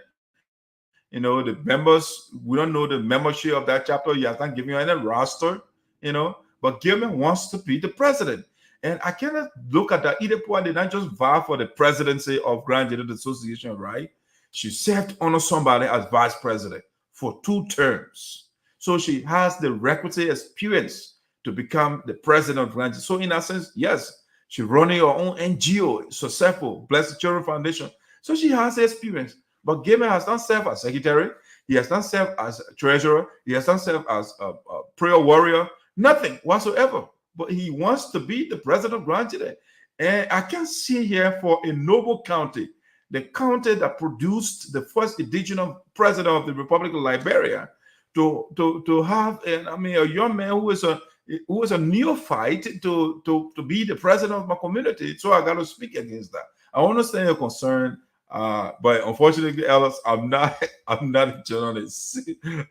You know, the members, we don't know the membership of that chapter. He has not given you any roster, you know, but Gilman wants to be the president. And I cannot look at that. Edith Poah did not just vie for the presidency of Grand Gedeh Association, right? She served under somebody as vice president for 2 terms. So she has the requisite experience to become the president of Grand Gedeh. So in that sense, yes, she's running her own NGO, successful, Blessed Children Foundation. So she has the experience. But Gilman has not served as secretary. He has not served as treasurer. He has not served as a prayer warrior. Nothing whatsoever. But he wants to be the president of Grand Gedeh. And I can see here for a noble county, the county that produced the first indigenous president of the Republic of Liberia, to have a young man who is a neophyte to be the president of my community. So I got to speak against that. I understand your concern, but unfortunately, Ellis, I'm not a journalist.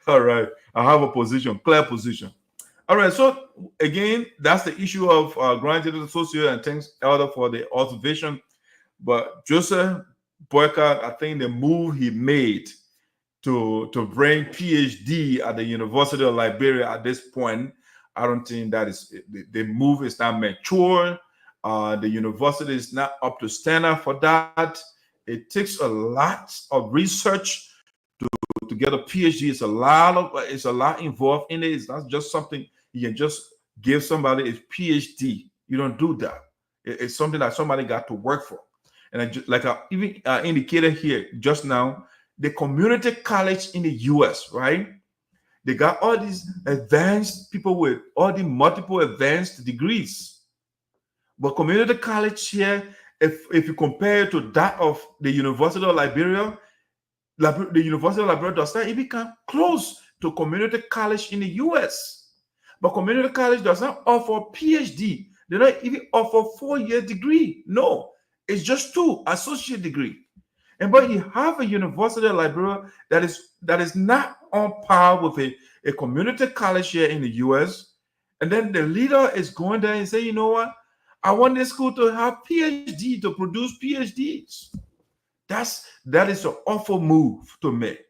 All right, I have a position, clear position. All right, so again, that's the issue of Grand Gedeh Associate, and thanks Elder for the observation. But Joseph Boakai, I think the move he made to bring PhD at the University of Liberia at this point, I don't think that is the move is not mature. The university is not up to standard for that. It takes a lot of research to get a PhD. It's a lot involved in it. It's not just something you can just give somebody a PhD. You don't do that. It's something that somebody got to work for. And like I even indicated here just now, the community college in the US, right? They got all these advanced people with all the multiple advanced degrees. But community college here, if you compare it to that of the University of Liberia, the University of Liberia does not even come close to community college in the US. But community college does not offer PhD. They don't even offer 4-year degree. No, it's just 2 associate degree. And but you have a University of Liberia that is not on par with a community college here in the US. And then the leader is going there and say, you know what? I want this school to have PhD, to produce PhDs. That is an awful move to make.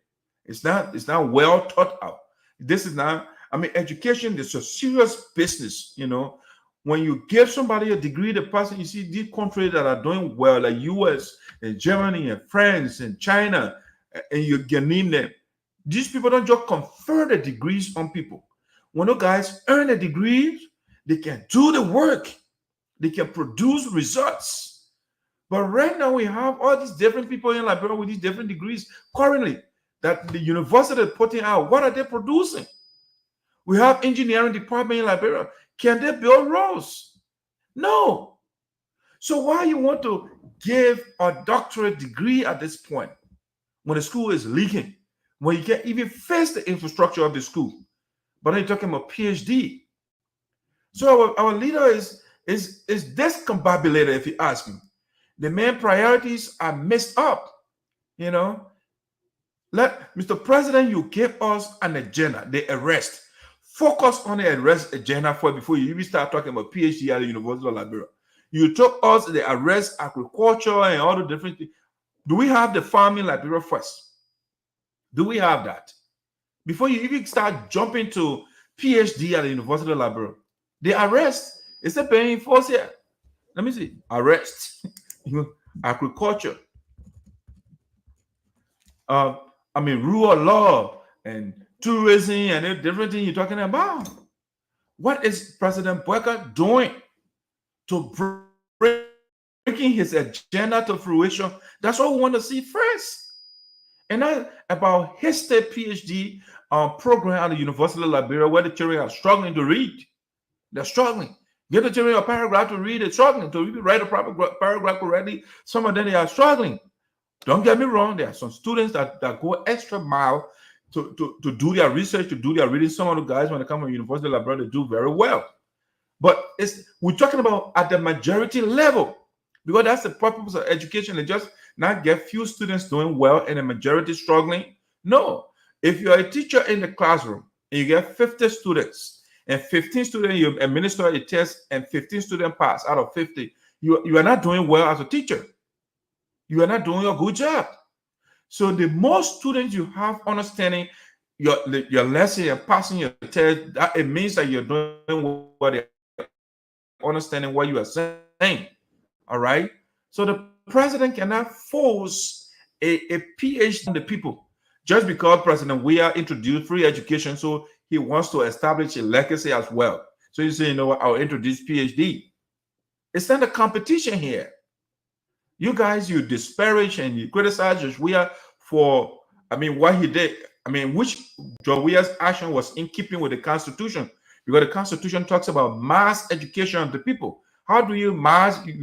It's not well thought out. This is not, education is a serious business, you know. When you give somebody a degree, the person, you see these countries that are doing well, like US and Germany and France and China, and you can name them. These people don't just confer the degrees on people. When those guys earn a degree, they can do the work. They can produce results. But right now we have all these different people in Liberia with these different degrees currently that the university is putting out. What are they producing? We have engineering department in Liberia. Can they build roads? No. So why you want to give a doctorate degree at this point when the school is leaking, when you can't even face the infrastructure of the school? But then you're talking about PhD. So our leader is discombobulated, if you ask me. The main priorities are messed up, you know. Let Mr. President, you give us an agenda, the arrest. Focus on the arrest agenda before you even start talking about PhD at the University of Liberia. You took us the arrest agriculture and all the different things. Do we have the farming Liberia first? Do we have that? Before you even start jumping to PhD at the University of Liberia, the arrest is a paying force here. Let me see. Arrest. Agriculture. rule of law and tourism and different thing you're talking about. What is President Boakai doing to bring his agenda to fruition? That's what we want to see first. And that's about his state PhD program at the University of Liberia, where the children are struggling to read. They're struggling. Give the children a paragraph to read, they're struggling to write a proper paragraph already. Some of them, they are struggling. Don't get me wrong, there are some students that go extra mile to do their research, to do their reading. Some of the guys, when they come to University of Liberia, they do very well. But we're talking about at the majority level, because that's the purpose of education. They just not get few students doing well and the majority struggling. No. If you're a teacher in the classroom and you get 50 students and 15 students, you administer a test and 15 students pass out of 50, you are not doing well as a teacher. You are not doing a good job. So the more students you have understanding your lesson and passing your test, that it means that you're doing what they're understanding what you are saying. All right. So the president cannot force a PhD on the people just because President Weah introduced free education. So he wants to establish a legacy as well. So you say, you know what, I'll introduce PhD. It's not a competition here. You guys, you disparage and you criticize Judge Weah for, what he did. Which Judge Weah's action was in keeping with the Constitution, because the Constitution talks about mass education of the people. How do you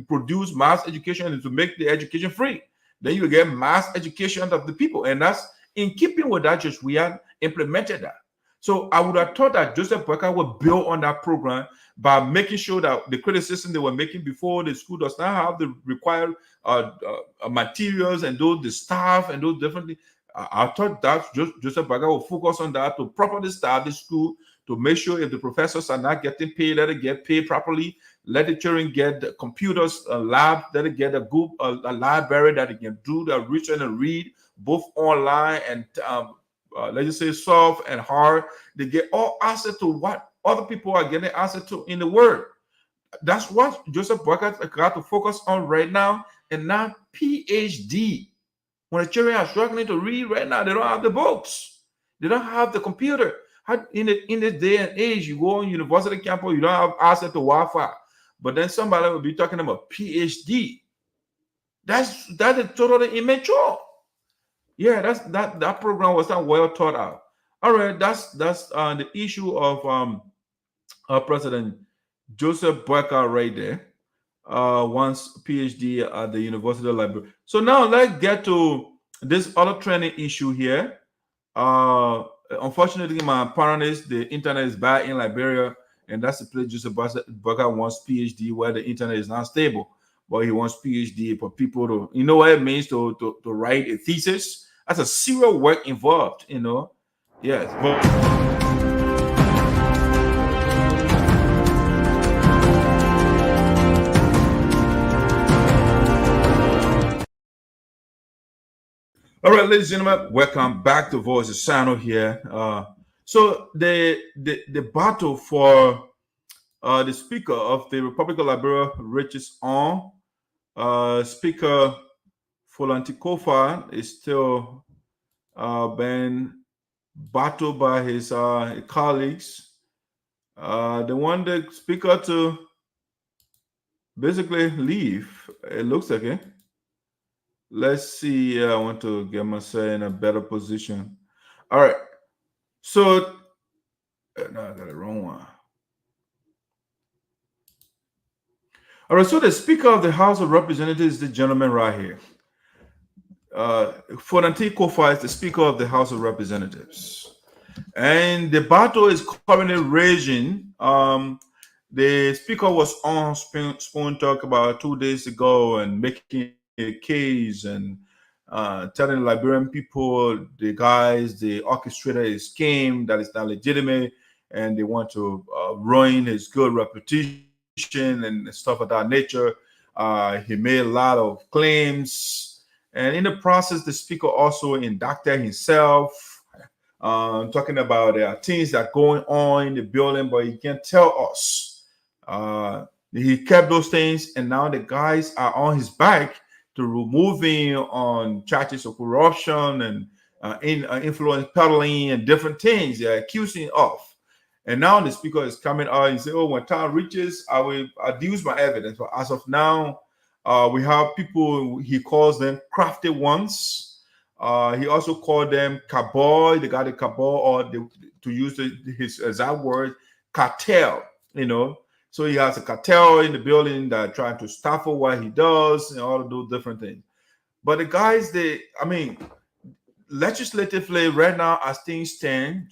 produce mass education to make the education free? Then you get mass education of the people, and that's in keeping with that. Judge Weah implemented that. So I would have thought that Joseph Boakai would build on that program by making sure that the criticism they were making before, the school does not have the required materials and the staff and those different things. I thought that Joseph Boakai would focus on that to properly staff the school, to make sure if the professors are not getting paid, that they get paid properly. Let the children get the computers, a lab, that they get a library that they can do the research and read both online and let's just say soft and hard. They get all access to what other people are getting access to in the world. That's what Joseph Boakai got to focus on right now, and not PhD. When the children are struggling to read right now, they don't have the books. They don't have the computer. In this day and age, you go on university campus, you don't have access to Wi-Fi. But then somebody will be talking about PhD. That is totally immature. Yeah, that program was not well thought out. All right, that's the issue of President Joseph Boakai right there. Once PhD at the University of Liberia. So now let's get to this other trending issue here. Unfortunately, my apparently the internet is bad in Liberia, and that's the place Joseph Boakai wants PhD, where the internet is not stable. But he wants PhD for people to, you know what it means to write a thesis. That's a serious work involved, you know. Yes, but all right, ladies and gentlemen, welcome back to Voice of SINOE here. So the battle for the Speaker of the Republic of Liberia reaches on. Speaker Fonati Koffa is still being battled by his colleagues. They want the Speaker to basically leave. It looks like it. Let's see. I want to get myself in a better position. All right. So, no, I got the wrong one. All right. So the Speaker of the House of Representatives is the gentleman right here. Fonati Koffa is the Speaker of the House of Representatives, and the battle is currently raging. The Speaker was on Spoon Talk about 2 days ago and making a case and telling the Liberian people, the guys, the orchestrator a scheme that is not legitimate, and they want to ruin his good reputation and stuff of that nature. He made a lot of claims, and in the process, the Speaker also indicted himself, talking about things that are going on in the building, but he can't tell us. He kept those things, and now the guys are on his back to remove him on charges of corruption and influence peddling and different things they're accusing of. And now the speaker is coming out and say, oh, when time reaches, I will adduce my evidence. But as of now, we have people, he calls them crafty ones. He also called them cabal. They got a cabal, or to use his exact word, cartel, you know. So he has a cartel in the building that are trying to stifle what he does and all of those different things. But the guys, legislatively right now, as things stand,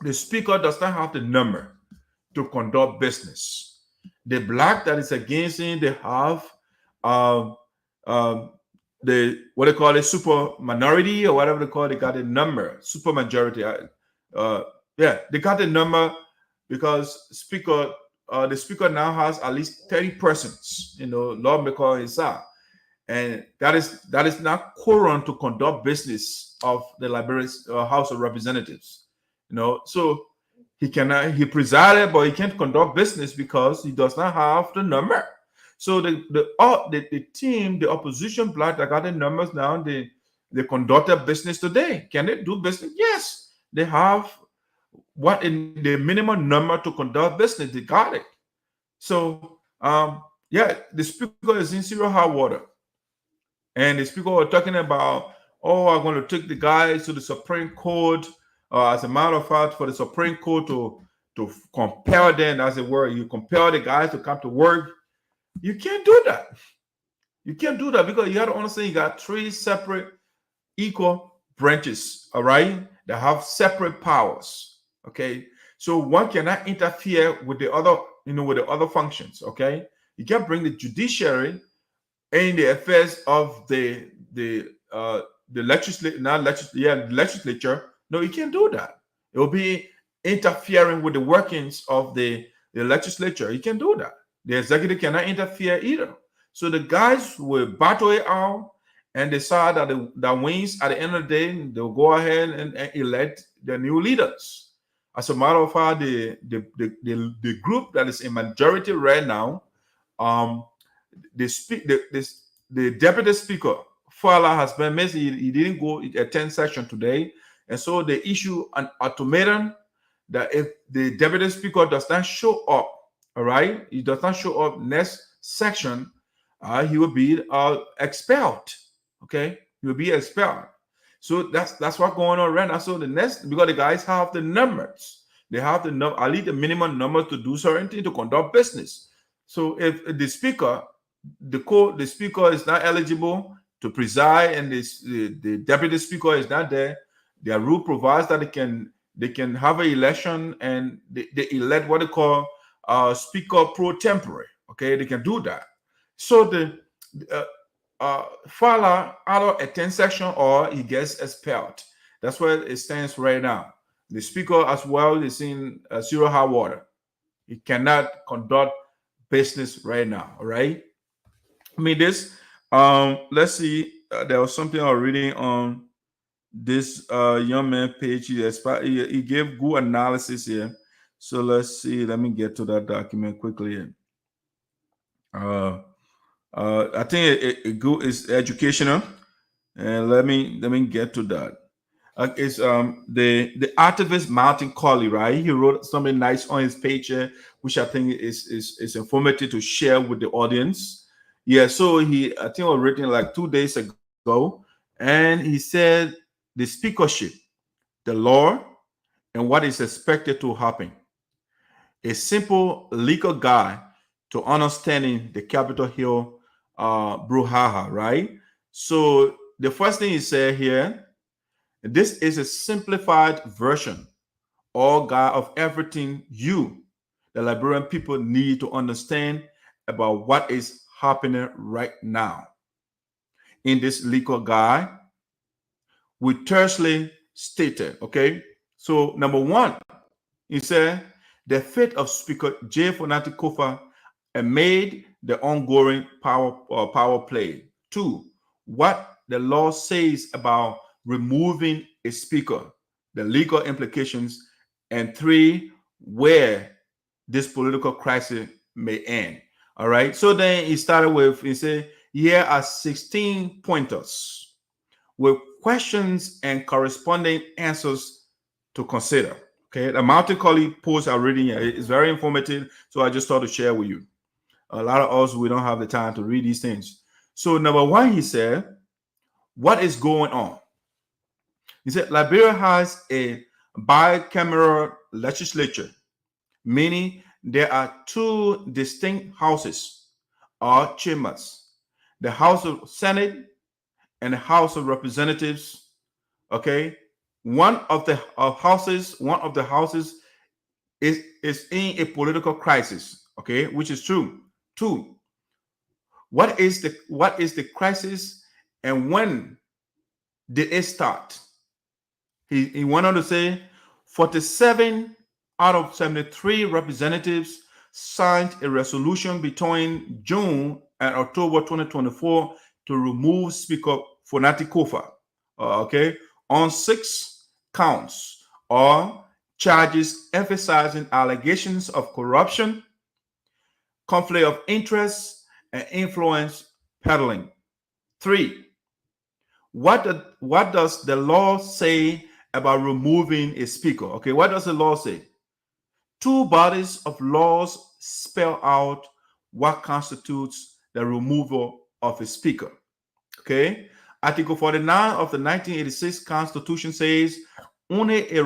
the speaker does not have the number to conduct business. The black that is against him, they have the what they call it, super minority or whatever they call it. They got a number, super majority. Yeah, they got the number because the speaker now has at least 30 persons, you know, lawmaker inside. And that is not quorum to conduct business of the Liberian House of Representatives. You know, so he presided, but he can't conduct business because he does not have the number. So the team, the opposition black that got the numbers now, they conducted business today. Can they do business? Yes, they have what in the minimum number to conduct business. They got it. So yeah, the speaker is in serious hot water. And the speaker were talking about, oh, I'm going to take the guys to the Supreme Court. As a matter of fact, for the Supreme Court to compel them, as it were, you compel the guys to come to work. You can't do that. You can't do that because you got to understand you got three separate equal branches, all right, that have separate powers. Okay. So one cannot interfere with the other, you know, with the other functions. Okay. You can't bring the judiciary in the affairs of the legislature. No, you can't do that. It will be interfering with the workings of the legislature. You can't do that. The executive cannot interfere either. So the guys will battle it out and decide that wins at the end of the day, they'll go ahead and elect the new leaders. As a matter of fact, the group that is in majority right now, the deputy speaker Fallah has been missing. He didn't go attend session today, and so they issue an ultimatum that if the deputy speaker does not show up, all right, he does not show up next section, he will be expelled. Okay, he will be expelled. So that's what's going on right now. So the next, because the guys have the numbers, they have the number, at least the minimum number to do certain things to conduct business. So if the speaker, the speaker is not eligible to preside, and the deputy speaker is not there, their rule provides that they can have an election and they elect what they call speaker pro tempore. Okay, they can do that. So the Fallah either attend section or he gets expelled. That's where it stands right now. The speaker as well is in zero hot water. He cannot conduct business right now. All right. I mean this. Let's see. There was something I was reading on this young man page. He gave good analysis here. So let's see. Let me get to that document quickly. I think it good is educational, and let me get to that. It's the activist Martin Colley, right? He wrote something nice on his page, which I think is informative to share with the audience. Yeah, so I think it was written like 2 days ago, and he said the speakership, the law, and what is expected to happen. A simple legal guide to understanding the Capitol Hill brouhaha, right? So the first thing he said here, this is a simplified version or guide of everything you, the Liberian people, need to understand about what is happening right now. In this legal guide, we tersely stated, okay? So number one, he said, the fate of Speaker J. Fonati Koffa amid the ongoing power play. 2, what the law says about removing a speaker, the legal implications. And 3, where this political crisis may end. All right. So then he started with, he said, here are 16 pointers with questions and corresponding answers to consider. Okay, the Mountain Collie post I'm reading here is very informative, so I just thought to share with you. A lot of us, we don't have the time to read these things. So number one, he said, what is going on? He said, Liberia has a bicameral legislature, meaning there are two distinct houses or chambers, the House of Senate and the House of Representatives. Okay, one of the houses is in a political crisis. Okay, which is true. Two, what is the crisis and when did it start? He went on to say 47 out of 73 representatives signed a resolution between June and October 2024 to remove Speaker Fonati Koffa, okay, on 6 counts or charges emphasizing allegations of corruption, conflict of interest, and influence peddling. 3, what does the law say about removing a speaker? Okay, what does the law say? 2 bodies of laws spell out what constitutes the removal of a speaker. Okay, Article 49 of the 1986 Constitution says only a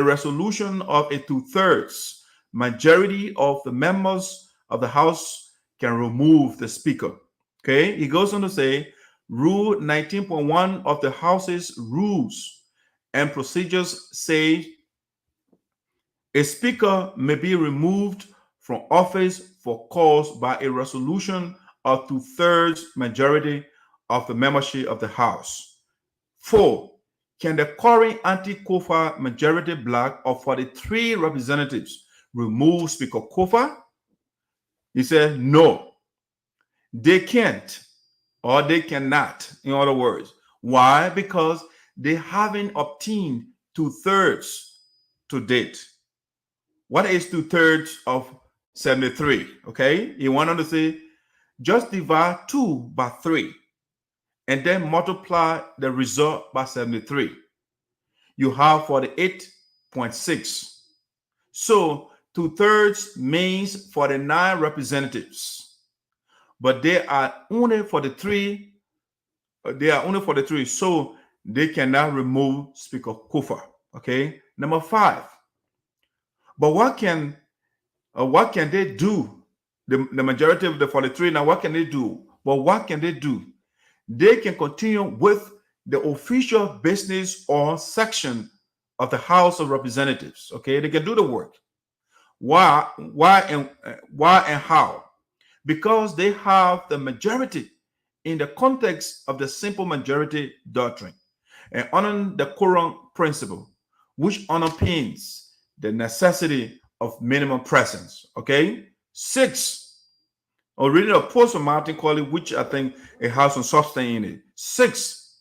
resolution of a 2/3 majority of the members of the House can remove the speaker. Okay, he goes on to say Rule 19.1 of the House's rules and procedures say a speaker may be removed from office for cause by a resolution of 2/3 majority of the membership of the House. 4, can the current anti-Koffa majority bloc of 43 representatives remove Speaker Koffa? He said no, they can't, or they cannot, in other words. Why? Because they haven't obtained 2/3 to date. What is 2/3 of 73? Okay, he went on to say just divide 2 by 3 and then multiply the result by 73. You have 48.6. So 2/3 means 49 representatives, but they are only 43. So they cannot remove Speaker Koffa. Okay. Number 5. But what can they do? The majority of the 43 now, what can they do? But what can they do? They can continue with the official business or section of the House of Representatives. Okay, they can do the work. Why and how? Because they have the majority in the context of the simple majority doctrine and honoring the quorum principle, which underpins the necessity of minimum presence. Okay. 6, or reading a post from Martin Colley, which I think it has some substance in it. 6,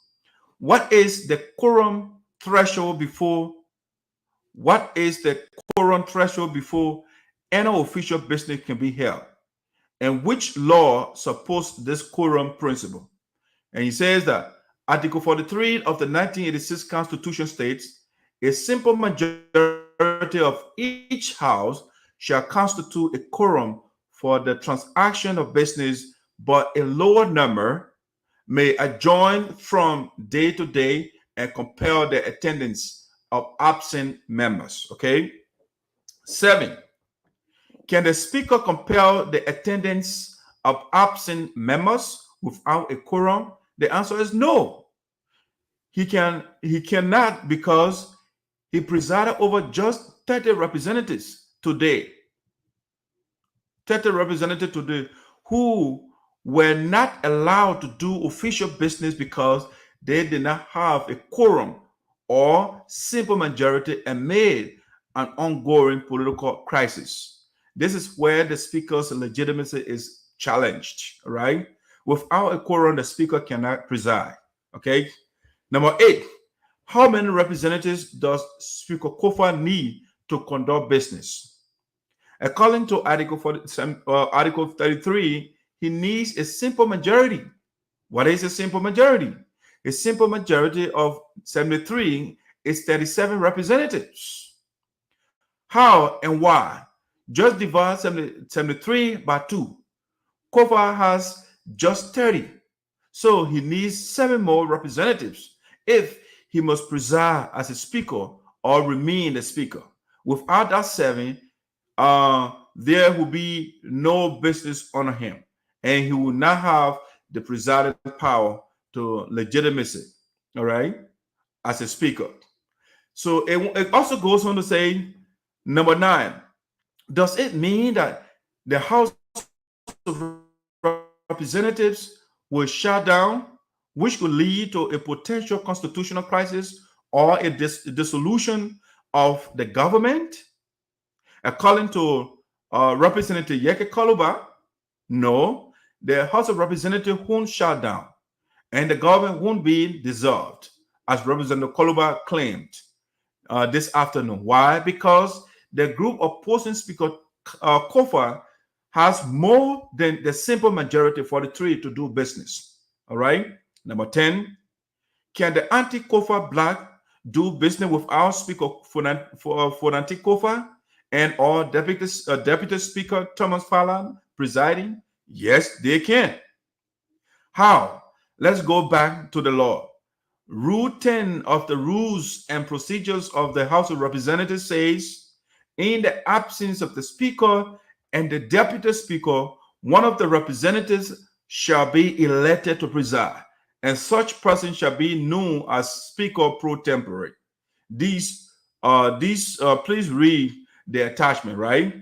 what is the quorum threshold before any official business can be held? And which law supports this quorum principle? And he says that Article 43 of the 1986 Constitution states a simple majority of each house shall constitute a quorum for the transaction of business, but a lower number may adjourn from day to day and compel the attendance of absent members. Okay. 7, can the speaker compel the attendance of absent members without a quorum? The answer is no. He cannot, because he presided over just 30 representatives today. 30 representatives today who were not allowed to do official business because they did not have a quorum or simple majority and made an ongoing political crisis. This is where the speaker's legitimacy is challenged, right? Without a quorum, the speaker cannot preside. Okay. Number 8, how many representatives does Speaker Koffa need to conduct business? According to Article 33, he needs a simple majority. What is a simple majority? A simple majority of 73 is 37 representatives. How and why? Just divide 73 by 2. Koffa has just 30. So he needs 7 more representatives if he must preside as a speaker or remain the speaker. Without that 7, there will be no business under him, and he will not have the presiding power to legitimacy, all right, as a speaker. So it also goes on to say, number 9, does it mean that the House of Representatives will shut down, which could lead to a potential constitutional crisis or a dissolution of the government? According to Representative Yeke Koluba, no, the House of Representatives won't shut down and the government won't be dissolved, as Representative Koluba claimed this afternoon. Why? Because the group opposing Speaker Koffa has more than the simple majority 43 to do business. All right. Number 10, can the anti-Koffa black do business without Speaker Fonati Koffa and or Deputy Speaker Thomas Fallah presiding? Yes, they can. How? Let's go back to the law. Rule 10 of the Rules and Procedures of the House of Representatives says, in the absence of the Speaker and the Deputy Speaker, one of the representatives shall be elected to preside, and such person shall be known as Speaker pro tempore. Please read the attachment, right?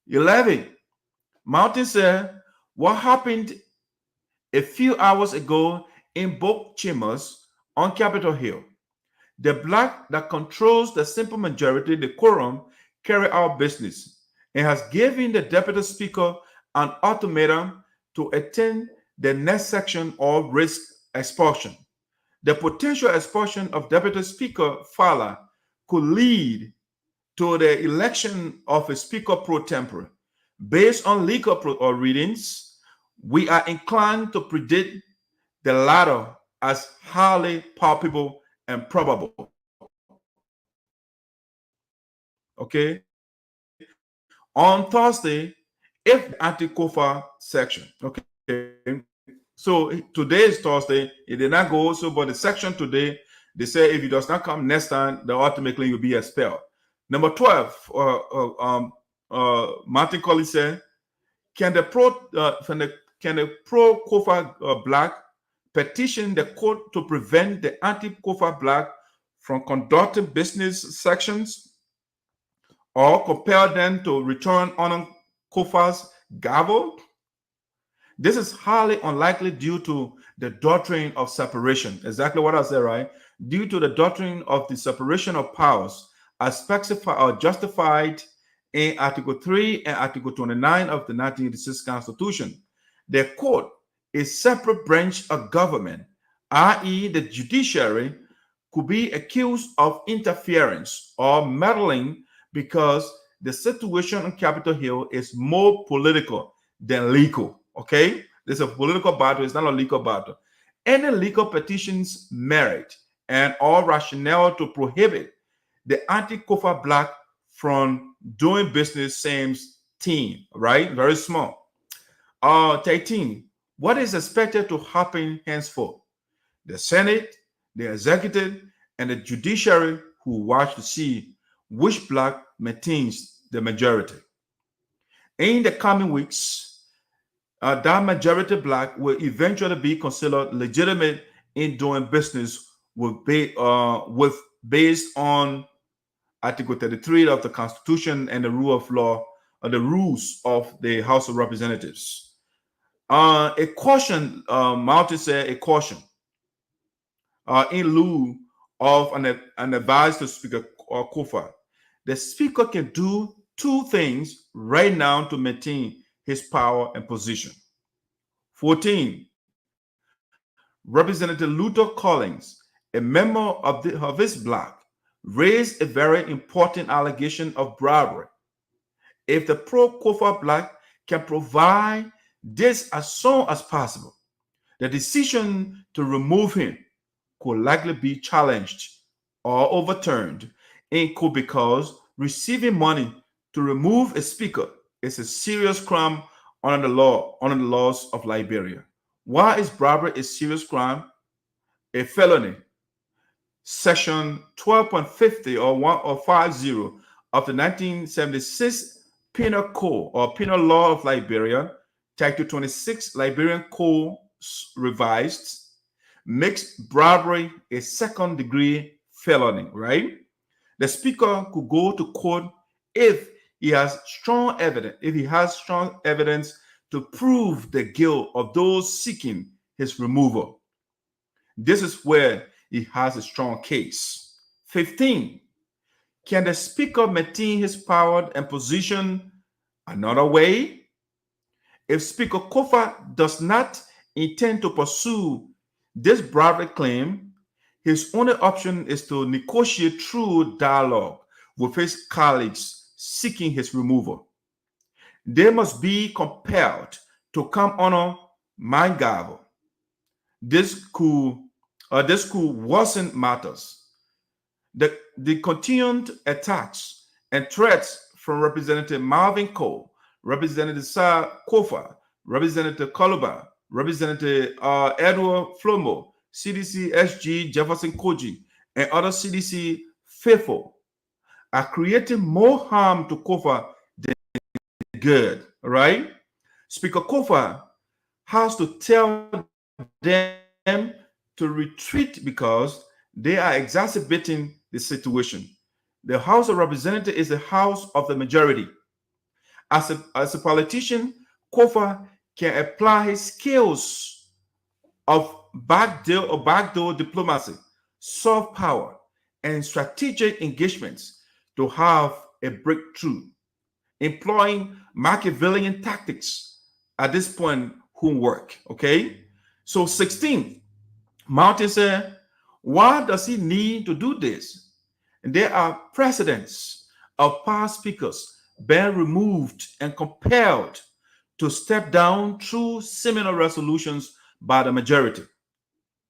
11. Mountain said, what happened a few hours ago in both chambers on Capitol Hill? The black that controls the simple majority, the quorum, carry out business and has given the Deputy Speaker an ultimatum to attend the next section or risk expulsion. The potential expulsion of Deputy Speaker Fallah could lead to the election of a Speaker pro tempore. Based on legal readings, we are inclined to predict the latter as highly palpable and probable. Okay. On Thursday, if the anti-Koffa section, okay. So today is Thursday. It did not go also, but the section today, they say if it does not come next time, then ultimately you'll be expelled. Number 12, Martin Collins said, can the pro-Koffa black petition the court to prevent the anti-Koffa black from conducting business sections or compel them to return on Koffa's gavel? This is highly unlikely due to the doctrine of separation. Exactly what I said, right? Due to the doctrine of the separation of powers as specified or justified in Article 3 and Article 29 of the 1986 Constitution. The court, a separate branch of government, i.e. the judiciary, could be accused of interference or meddling because the situation on Capitol Hill is more political than legal. Okay? This is a political battle. It's not a legal battle. Any legal petitions merit and all rationale to prohibit the anti-Koffa black from doing business seems thin, right? Very small. 13. What is expected to happen henceforth? The Senate, the executive, and the judiciary who watch to see which black maintains the majority. In the coming weeks, that majority black will eventually be considered legitimate in doing business based on Article 33 of the Constitution and the rule of law, the rules of the House of Representatives. A caution, Mountain said, a caution in lieu of an advice to Speaker Koffa. The Speaker can do 2 things right now to maintain his power and position. 14. Representative Luther Collins, a member of his bloc, raised a very important allegation of bribery. If the pro-Koffa black can provide this as soon as possible, the decision to remove him could likely be challenged or overturned in court because receiving money to remove a speaker is a serious crime under the laws of Liberia. Why is bribery a serious crime? A felony. Section 12.50 or 50 of the 1976 Penal Code or Penal Law of Liberia, Title 26 Liberian Code revised, makes bribery a second-degree felony, right? The speaker could go to court if he has strong evidence to prove the guilt of those seeking his removal. This is where he has a strong case. 15. Can the speaker maintain his power and position another way? If Speaker Koffa does not intend to pursue this bribery claim, his only option is to negotiate through dialogue with his colleagues seeking his removal. They must be compelled to come honor my gavel. This could worsen matters. The continued attacks and threats from Representative Marvin Cole, Representative Sir Koffa, Representative Kaluba, Representative Edward Flomo, CDC SG Jefferson Koji, and other CDC faithful are creating more harm to Koffa than good, right? Speaker Koffa has to tell them to retreat because they are exacerbating the situation. The House of Representatives is the house of the majority. As a politician, Koffa can apply his skills of backdoor diplomacy, soft power, and strategic engagements to have a breakthrough. Employing Machiavellian tactics at this point won't work, okay? So 16, Mountain said, why does he need to do this? And there are precedents of past speakers being removed and compelled to step down through similar resolutions by the majority.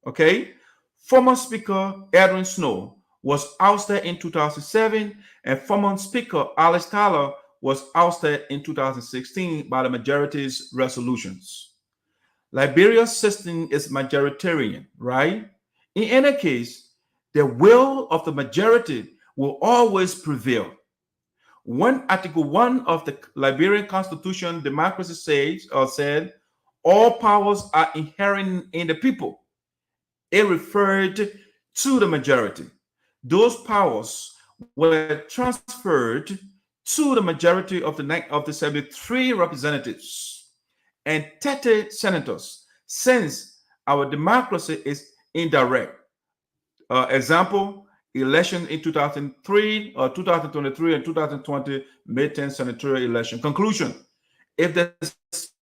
Okay? Former Speaker Edwin Snow was ousted in 2007, and former Speaker Alice Tyler was ousted in 2016 by the majority's resolutions. Liberia's system is majoritarian, right? In any case, the will of the majority will always prevail. When Article 1 of the Liberian Constitution, democracy said, all powers are inherent in the people, it referred to the majority. Those powers were transferred to the majority of the 73 representatives and 30 senators, since our democracy is indirect. Example, election in 2003 or 2023 and 2020 May 10 senatorial election. Conclusion: if the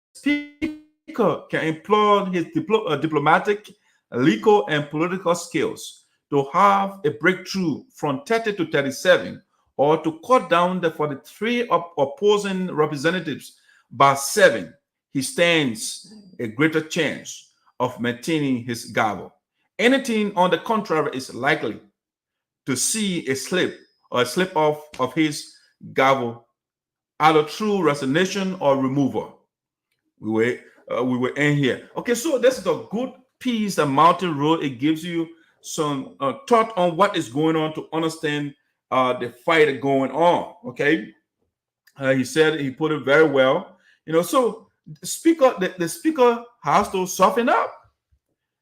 speaker can employ his diplomatic, legal, and political skills to have a breakthrough from 30 to 37, or to cut down the 43 opposing representatives by 7, he stands a greater chance of maintaining his gavel. Anything on the contrary is likely to see a slip off of his gavel, either through resignation or removal. We will end here. Okay, so this is a good piece that Mountain wrote. It gives you some thought on what is going on to understand the fight going on. Okay, he said, he put it very well. So the speaker has to soften up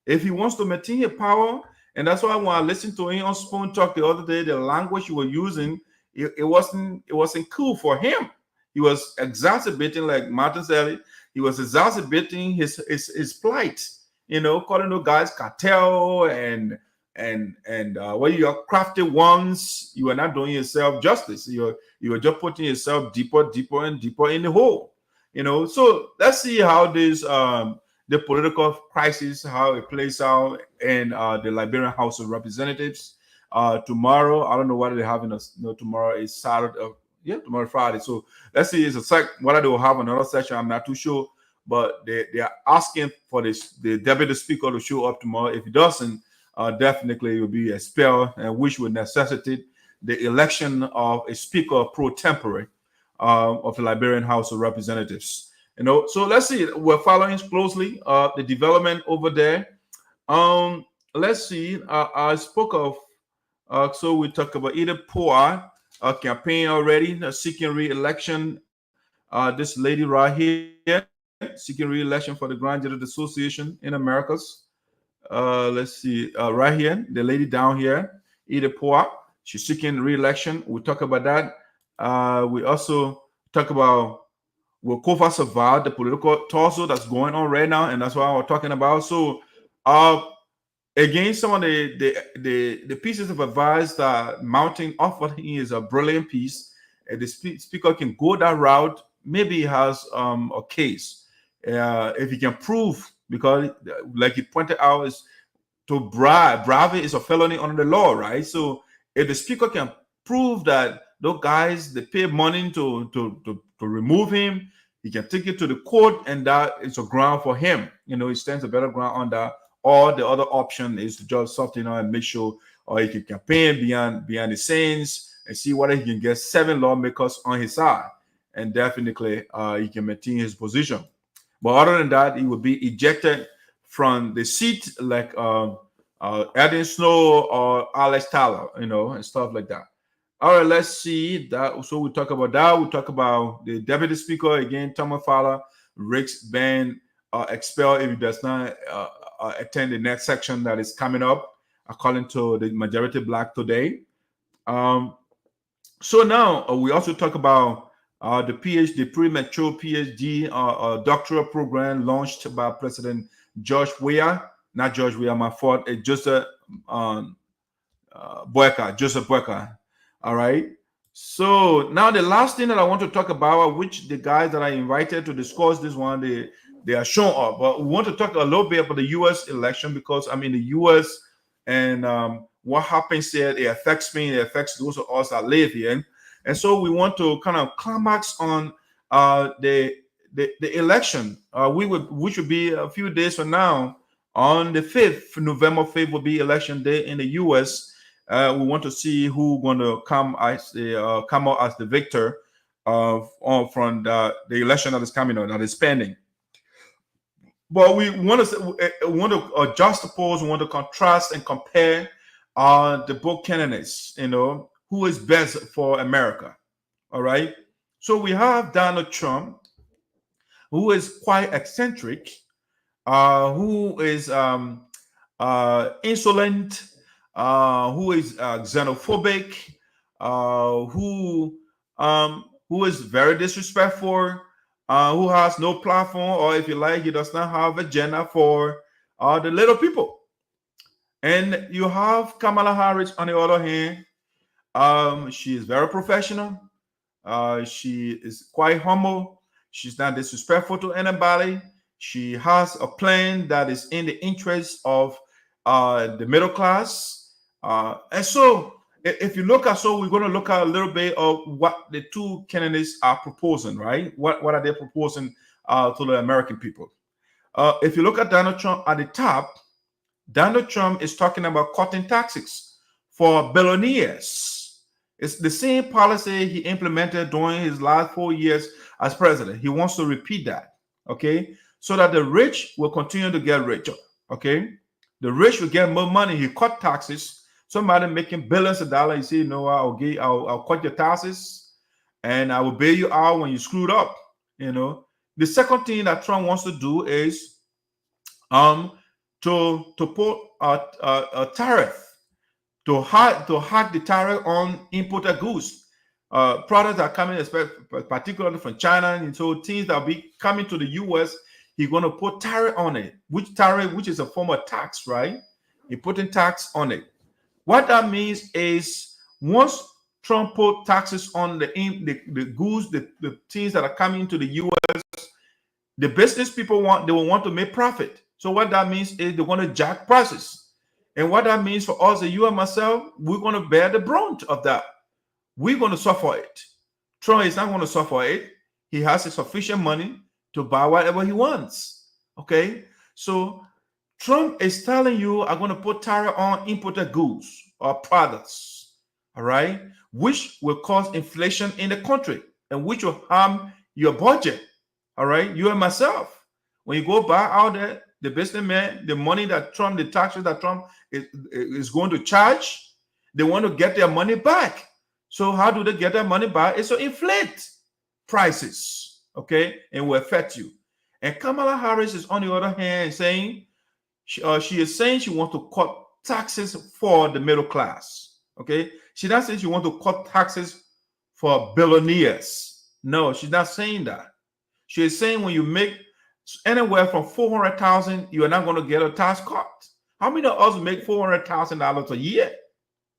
if he wants to maintain his power. And that's why when I listened to him on Spoon Talk the other day, the language he was using, it wasn't cool for him. He was exacerbating, like Martin said, he was exacerbating his plight. Calling those guys cartel and when you are crafty ones, you are not doing yourself justice. You are just putting yourself deeper and deeper in the hole. So let's see how this the political crisis, how it plays out in the Liberian House of Representatives. Tomorrow, I don't know what they're having. Tomorrow is Saturday. Tomorrow Friday. So let's see. Whether they will have another session, I'm not too sure. But they are asking for the deputy speaker to show up tomorrow. If he doesn't, definitely will be expelled, and which would necessitate the election of a speaker pro tempore of the Liberian House of Representatives. So let's see. We're following closely the development over there. Let's see. I spoke of. So we talked about Edith Poah campaign already, seeking re-election. This lady right here, seeking re-election for the Grand Jury Association in Americas. Let's see. Right here, the lady down here, Edith Poah. She's seeking re-election. We talk about that. We also talk about will Koffa survive the political tussle that's going on right now, and that's what we're talking about. So, again, some of the pieces of advice that Mountain offered here is a brilliant piece. The speaker can go that route. Maybe he has a case if he can prove, because, like he pointed out, is to bribe is a felony under the law, right? So, if the speaker can prove that those guys, they pay money to remove him, he can take it to the court, and that is a ground for him. He stands a better ground on that. Or the other option is to just soften and make sure, or he can campaign beyond the scenes and see whether he can get 7 lawmakers on his side, and definitely he can maintain his position. But other than that, he will be ejected from the seat, like Edith SINOE or Alex Tyler, and stuff like that. All right, let's see that. So we talk about that. We talk about the deputy speaker again, Thomas Fallah, risks being expelled if he does not attend the next section that is coming up, according to the majority black today. So now we also talk about the PhD, premature PhD doctoral program launched by President Joseph Boakai. All right. So now the last thing that I want to talk about, which the guys that I invited to discuss this one, they are shown up. But we want to talk a little bit about the U.S. election, because I'm in the U.S. and what happens here, it affects me, it affects those of us that live here. And so we want to kind of climax on the election, which would be a few days from now. On the 5th, November 5th, will be election day in the U.S. We want to see who's going to come out as the victor from the election that is coming on, that is pending. But we want to juxtapose, we want to contrast and compare the both candidates, who is best for America. All right. So we have Donald Trump, who is quite eccentric, who is insolent, who is xenophobic, who is very disrespectful, who has no platform, or if you like, he does not have agenda for the little people. And you have Kamala Harris on the other hand. She is very professional. She is quite humble. She's not disrespectful to anybody. She has a plan that is in the interest of the middle class. And so if you look at, we're going to look at a little bit of what the two candidates are proposing, right? What are they proposing to the American people? If you look at Donald Trump at the top, Donald Trump is talking about cutting taxes for billionaires. It's the same policy he implemented during his last 4 years as president. He wants to repeat that, okay? So that the rich will continue to get richer, okay? The rich will get more money. He cut taxes. Somebody making billions of dollars, you say, no, I'll cut your taxes and I will bail you out when you screwed up, The second thing that Trump wants to do is to put a tariff, to hike the tariff on imported goods. Products that are coming, particularly from China, and so things that will be coming to the U.S., he's going to put tariff on it, which is a form of tax, right? He's putting tax on it. What that means is once Trump put taxes on the goods, the things that are coming to the U.S., the business people will want to make profit. So what that means is they want to jack prices. And what that means for us, you and myself, we're going to bear the brunt of that. We're going to suffer it. Trump is not going to suffer it. He has sufficient money to buy whatever he wants. Okay? So Trump is telling you, I'm going to put tariff on imported goods or products, all right, which will cause inflation in the country and which will harm your budget, all right, you and myself. When you go buy out there, the businessman, the money that Trump, the taxes that Trump is going to charge, they want to get their money back. So how do they get their money back? It's to inflate prices, okay, and will affect you. And Kamala Harris is on the other hand saying, she is saying she wants to cut taxes for the middle class, okay? She not saying she wants to cut taxes for billionaires. No, she's not saying that. She is saying when you make anywhere from $400,000, you are not going to get a tax cut. How many of us make $400,000 a year?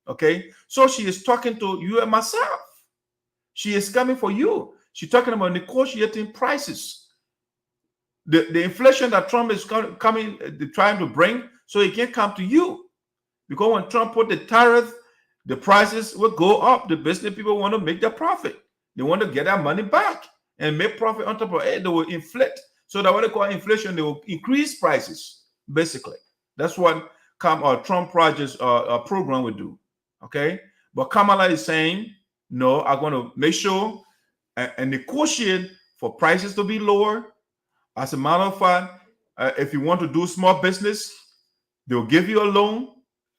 Okay, so she is talking to you and myself. She is coming for you. She's talking about negotiating prices. The inflation that Trump is trying to bring, so it can't come to you. Because when Trump put the tariff, the prices will go up. The business people want to make their profit. They want to get their money back and make profit on top of it. They will inflate. So that what they call inflation, they will increase prices, basically. That's what Trump projects program would do. Okay? But Kamala is saying, no, I'm going to make sure and negotiate for prices to be lower. As a matter of fact, if you want to do small business, they'll give you a loan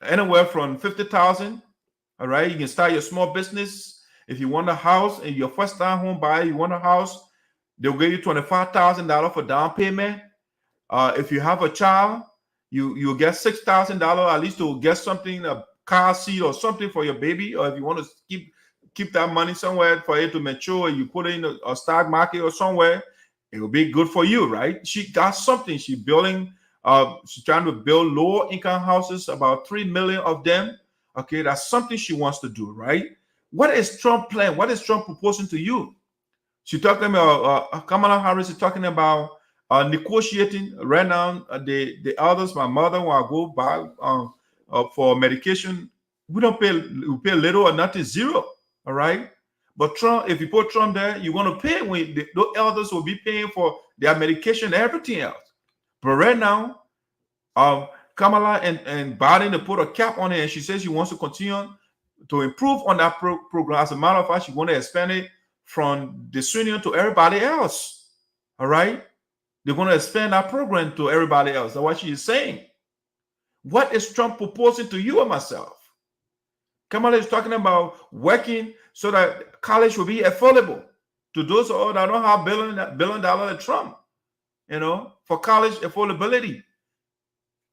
anywhere from $50,000. All right, you can start your small business. If you want a house and you're first-time home buyer, you want a house, they'll give you $25,000 for down payment. If you have a child, you'll get $6,000 at least to get something, a car seat or something for your baby. Or if you want to keep that money somewhere for it to mature, you put it in a stock market or somewhere. It will be good for you, right? She got something. She's building. She's trying to build lower income houses, about 3 million of them. Okay, that's something she wants to do, right? What is Trump plan? What is Trump proposing to you? She's talking about Kamala Harris is talking about negotiating right now. The elders, my mother, when I go buy for medication, we pay little or nothing, zero. All right. But Trump, if you put Trump there, you're going to pay when the elders will be paying for their medication and everything else. But right now, Kamala and Biden, they put a cap on it, and she says she wants to continue to improve on that program. As a matter of fact, she wants to expand it from the senior to everybody else. All right? They're going to expand that program to everybody else. That's what she is saying. What is Trump proposing to you and myself? Kamala is talking about working so that college will be affordable to those that don't have $1 billion at Trump, for college affordability.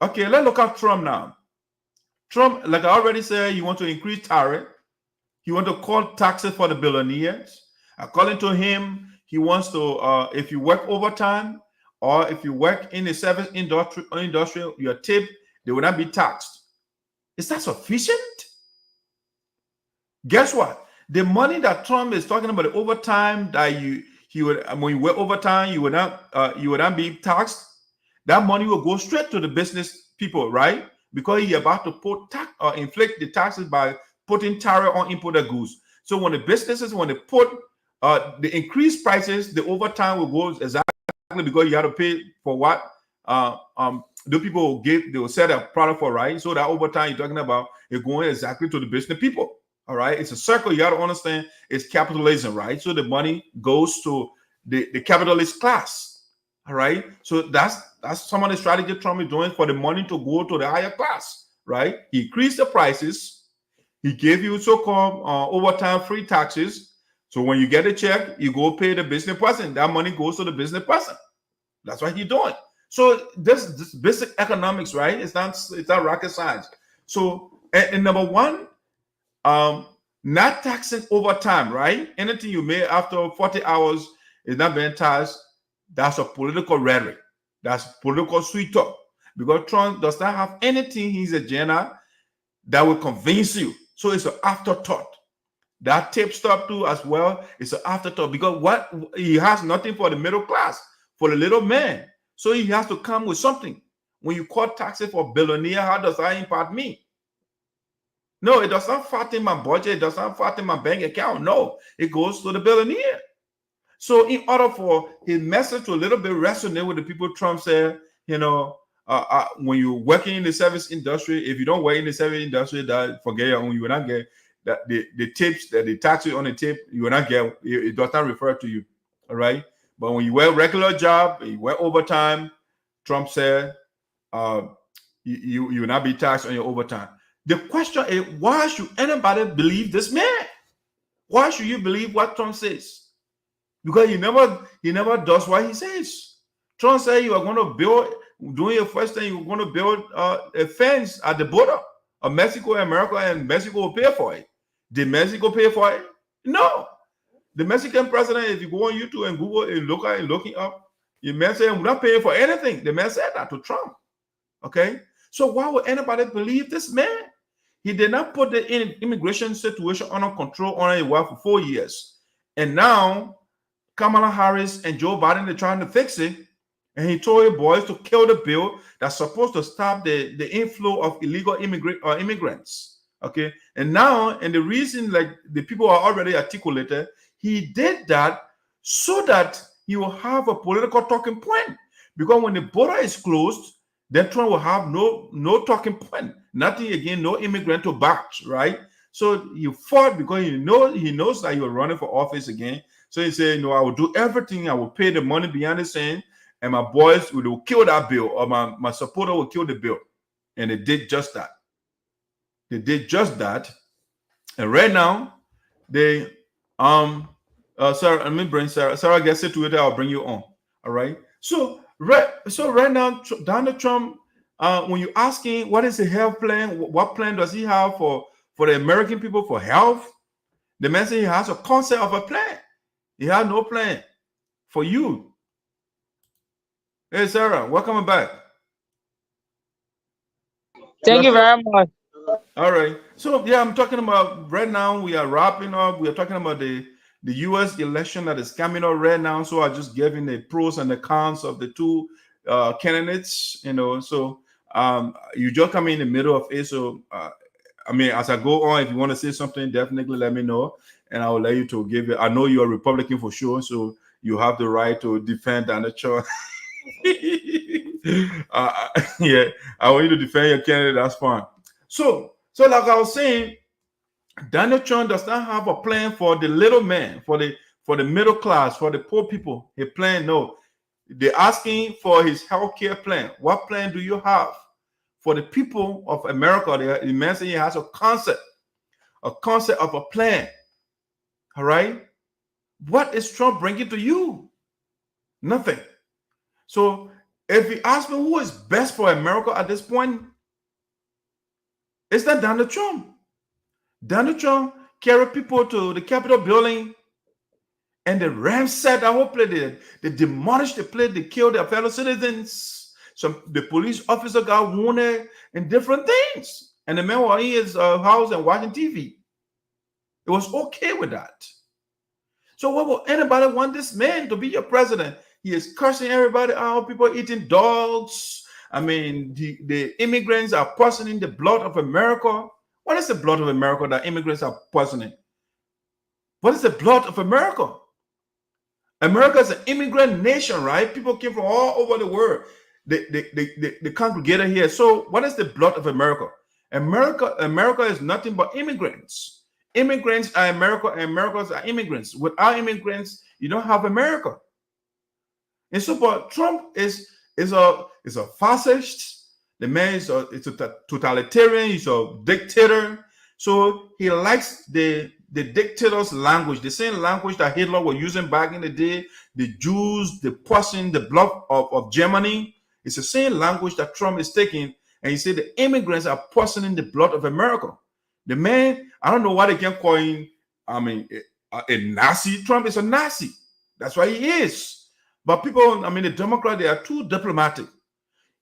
Okay, let's look at Trump now. Trump, like I already said, he wants to increase tariff. He wants to cut taxes for the billionaires. According to him, he wants to, if you work overtime or if you work in the service industry, your tip, they will not be taxed. Is that sufficient? Guess what? The money that Trump is talking about, the overtime that he would, when you work overtime, you would not be taxed. That money will go straight to the business people, right? Because he's about to inflict the taxes by putting tariff on imported goods. So when the businesses, when they put the increased prices, the overtime will go exactly because you have to pay for what the people they will sell their product for, right? So that overtime you're talking about is going exactly to the business people. All right, it's a circle. You got to understand it's capitalism, right? So the money goes to the capitalist class. All right, so that's some of the strategy Trump is doing for the money to go to the higher class, right? He increased the prices. He gave you so-called overtime free taxes. So when you get a check, you go pay the business person. That money goes to the business person. That's what he's doing. So this basic economics, right? It's not rocket science. So and number one, not taxing overtime, right? Anything you made after 40 hours is not being taxed. That's a political rhetoric. That's political sweet talk. Because Trump does not have anything in his agenda that will convince you. So it's an afterthought. That tip stop too as well is an afterthought because he has nothing for the middle class, for the little man. So he has to come with something. When you cut taxes for billionaire, how does that impact me? No, it does not fatten my budget. It does not fatten my bank account. No, it goes to the billionaire. So in order for his message to a little bit resonate with the people, Trump said, when you're working in the service industry, if you don't work in the service industry, that forget your own, you will not get that the tips that they tax you on the tip, you will not get. It does not refer to you. All right. But when you work regular job, you work overtime, Trump said, you will not be taxed on your overtime. The question is, why should anybody believe this man? Why should you believe what Trump says? Because he never does what he says. Trump said you are going to build, doing your first thing, you're going to build a fence at the border of Mexico and America, and Mexico will pay for it. Did Mexico pay for it? No. The Mexican president, if you go on YouTube and Google and looking up, the man said, we're not paying for anything. The man said that to Trump. Okay? So why would anybody believe this man? He did not put the immigration situation under control under his wife for 4 years. And now Kamala Harris and Joe Biden are trying to fix it. And he told his boys to kill the bill that's supposed to stop the inflow of illegal immigrants. Okay. And now, and the reason, like the people are already articulated, he did that so that he will have a political talking point. Because when the border is closed, then Trump will have no talking point. Nothing again, no immigrant to bash, right? So he fought because he knows that he was running for office again. So he said, no, I will do everything. I will pay the money behind the scene, and my boys will kill that bill, or my supporter will kill the bill. And they did just that. They did just that. And right now, they Sarah, let me bring Sarah. Sarah gets situated, I'll bring you on. All right. So right now, Donald Trump, when you're asking what is the health plan, what plan does he have for the American people for health? The man said he has a concept of a plan. He has no plan for you. Hey, Sarah, welcome back. Thank you very much. All right. So, yeah, I'm talking about right now, we are wrapping up. We are talking about the U.S. election that is coming up right now. So I just giving the pros and the cons of the two candidates, So you just come in the middle of it. So, as I go on, if you want to say something, definitely let me know. And I will let you to give it. I know you're a Republican for sure. So you have the right to defend Donald Trump. Yeah, I want you to defend your candidate. That's fine. So like I was saying, Donald Trump does not have a plan for the little man, for the middle class, for the poor people. He plan, no. They're asking for his health care plan. What plan do you have for the people of America? The man said he has a concept of a plan. All right? What is Trump bringing to you? Nothing. So if you ask me who is best for America at this point, it's not Donald Trump. Donald Trump carried people to the Capitol building and they ransacked the whole place. They demolished the place. They killed their fellow citizens. The police officer got wounded and different things. And the man was in his house and watching TV. It was okay with that. So what would anybody want this man to be your president? He is cursing everybody out, people eating dogs. The immigrants are poisoning the blood of America. What is the blood of America that immigrants are poisoning? What is the blood of America? America is an immigrant nation, right? People came from all over the world. They congregated here. So what is the blood of America? America is nothing but immigrants. Immigrants are America, and Americans are immigrants. Without immigrants, you don't have America. And so, but Trump is a fascist. The man is a totalitarian. He's a dictator. So he likes the dictator's language, the same language that Hitler was using back in the day. The Jews, the poison, the blood of Germany. It's the same language that Trump is taking. And he said the immigrants are poisoning the blood of America. The man, I don't know why they can call him, a Nazi. Trump is a Nazi. That's why he is. But people, the Democrats, they are too diplomatic.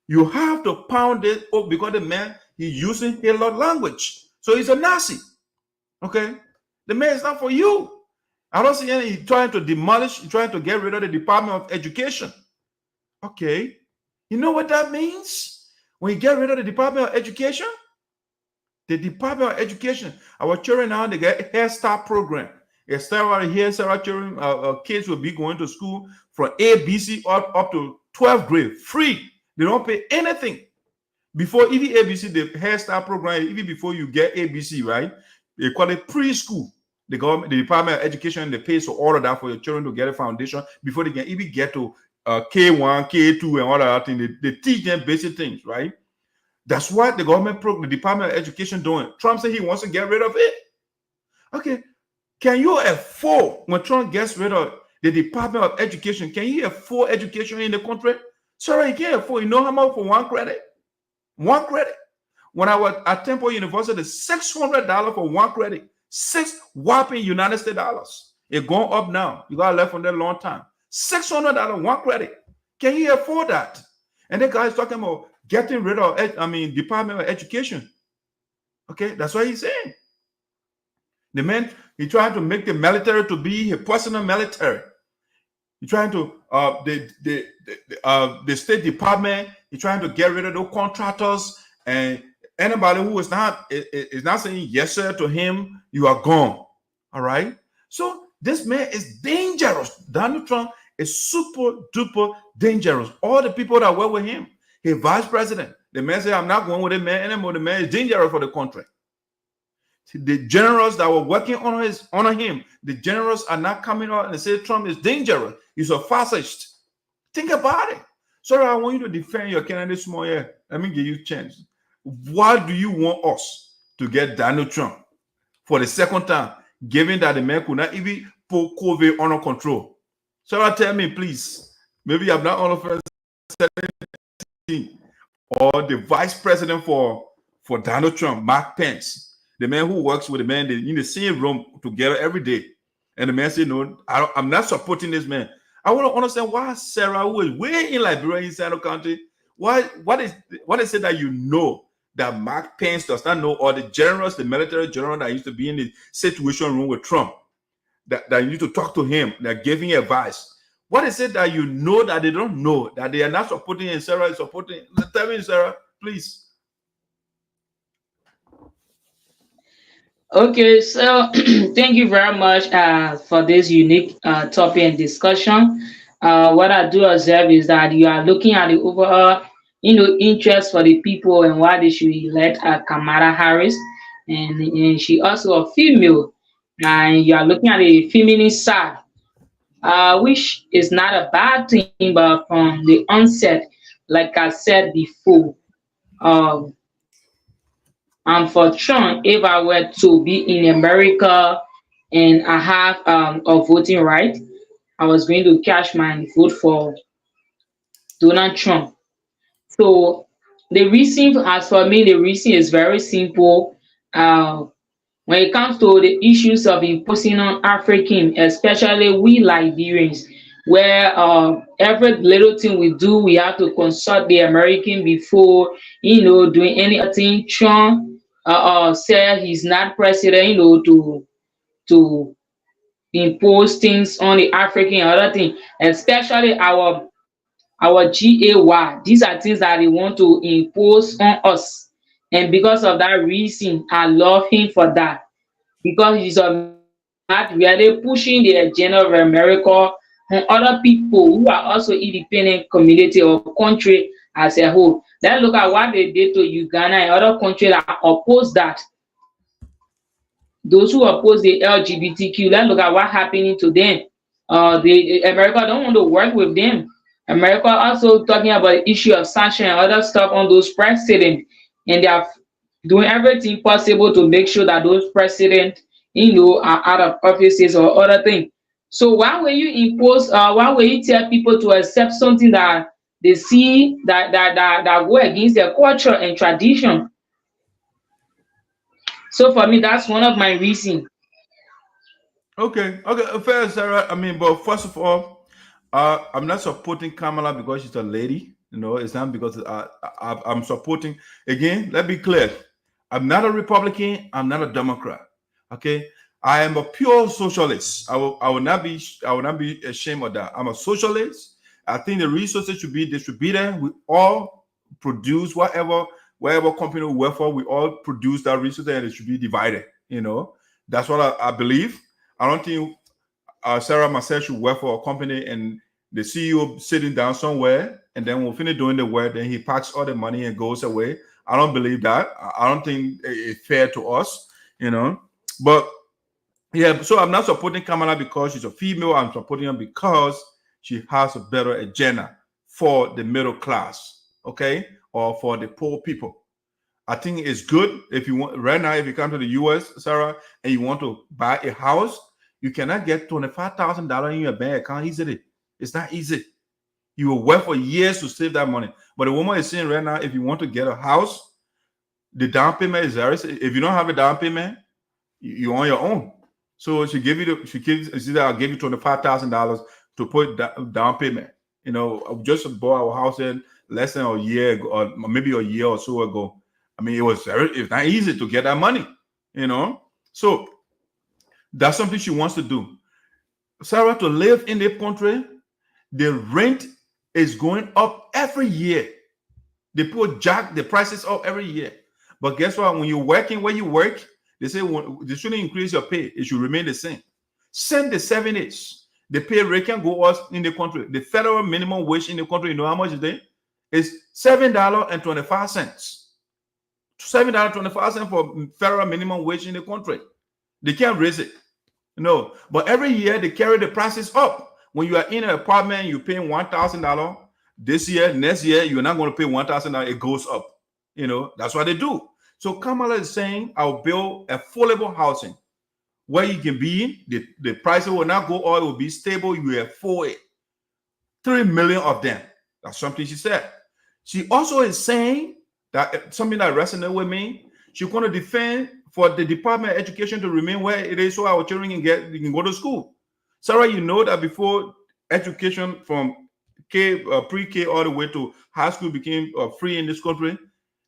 You have to pound it up because the man, he's using Hitler language. So he's a Nazi. Okay? The man is not for you. I don't see any trying to demolish, trying to get rid of the Department of Education. Okay. You know what that means? When you get rid of the Department of Education? The Department of Education, our children now, they get a Head Start program. A start right here, our children, kids will be going to school from A, B, C up to 12th grade, free. They don't pay anything. Before even ABC, the hairstyle program, even before you get ABC, right? They call it preschool. The government, the Department of Education, they pay for all of that for your children to get a foundation before they can even get to K1, K2, and all that thing. They teach them basic things, right? That's what the government program, the Department of Education doing. Trump said he wants to get rid of it. Okay, can you afford, when Trump gets rid of the Department of Education, can you afford education in the country? Sorry, you can't afford. You know how much for one credit? One credit. When I was at Temple University, $600 for one credit. 6 whopping United States dollars. It's going up now. You got left on that long time. $600 one credit. Can you afford that? And the guy's talking about getting rid of, Department of Education. Okay, that's what he's saying. The man, he trying to make the military to be a personal military. He's trying to the State Department. He's trying to get rid of those contractors, and anybody who is not saying yes sir to him, you are gone. All right. So this man is dangerous. Donald Trump is super duper dangerous. All the people that work with him, his vice president, the man said, "I'm not going with the man anymore. The man is dangerous for the country." The generals that were working on him, the generals are not coming out and say Trump is dangerous. He's a fascist. Think about it. Sorry, I want you to defend your candidate small here. Let me give you a chance. Why do you want us to get Donald Trump for the second time, given that the man could not even put COVID under control? Sorry, tell me, please. Maybe I'm not on the first or the vice president for Donald Trump, Mark Pence. The man who works with the man, in the same room together every day. And the man said, no, I'm not supporting this man. I want to understand why Sarah, who is way in Liberia, in Sano County, what is it that you know that Mark Pence does not know, or the generals, the military general that used to be in the situation room with Trump, that you need to talk to him, that giving advice. What is it that you know that they don't know, that they are not supporting and Sarah is supporting? Tell me, Sarah, please. Okay, so thank you very much for this unique topic and discussion. What I do observe is that you are looking at the overall, interest for the people and why they should elect Kamala Harris, and she also a female, and you are looking at the feminist side, which is not a bad thing, but from the onset, like I said before, for Trump, if I were to be in America and I have a voting right, I was going to cash my vote for Donald Trump. So the reason, as for me, the reason is very simple. When it comes to the issues of imposing on African, especially we Liberians, where every little thing we do, we have to consult the American before, doing anything. Trump said he's not president, to impose things on the African and other things, especially our GAA. These are things that they want to impose on us, and because of that reason, I love him for that, because he's not really pushing the agenda of America on other people who are also independent community or country as a whole. Then look at what they did to Uganda and other countries that oppose that. Those who oppose the LGBTQ, let's look at what happening to them. America don't want to work with them. America also talking about the issue of sanction and other stuff on those presidents, and they are doing everything possible to make sure that those presidents, are out of offices or other things. So why will you impose? Why will you tell people to accept something that they see that go against their culture and tradition? So for me, that's one of my reasons. Okay, fair, Sarah. But first of all, I'm not supporting Kamala because she's a lady. It's not because I'm supporting. Again, let's be clear. I'm not a Republican. I'm not a Democrat. Okay, I am a pure socialist. I will not be ashamed of that. I'm a socialist. I think the resources should be distributed. We all produce whatever company we work for. We all produce that resource, and it should be divided. That's what I believe. I don't think Sarah myself should work for a company and the CEO sitting down somewhere, and then we'll finish doing the work, then he packs all the money and goes away. I don't believe that. I don't think it's fair to us, But yeah, so I'm not supporting Kamala because she's a female. I'm supporting her because she has a better agenda for the middle class, okay, or for the poor people. I think it's good if you want right now. If you come to the U.S., Sarah, and you want to buy a house, you cannot get $25,000 in your bank account easily. It's not easy. You will work for years to save that money. But the woman is saying right now, if you want to get a house, the down payment is there. If you don't have a down payment, you're on your own. So she said, I'll give you $25,000 to put down payment. I just bought our house in less than a year ago, or maybe a year or so ago. I mean, it's not easy to get that money, So that's something she wants to do. Sarah, to live in the country, the rent is going up every year. They put jack the prices up every year. But guess what? When you're working where you work, they say they shouldn't increase your pay. It should remain the same. Send the 7 days. The pay rate can go up in the country. The federal minimum wage in the country, you know how much is it? It's $7.25. $7.25 for federal minimum wage in the country. They can't raise it. No. But every year they carry the prices up. When you are in an apartment, you're paying $1,000. This year, next year, you're not going to pay $1,000. It goes up. That's what they do. So Kamala is saying, I'll build affordable housing where you can be. The prices will not go up. It will be stable. You will afford it. 3 million of them. That's something she said. She also is saying that something that resonates with me. She's going to defend for the Department of Education to remain where it is so our children can go to school. Sarah, you know that before education from pre-K all the way to high school became free in this country,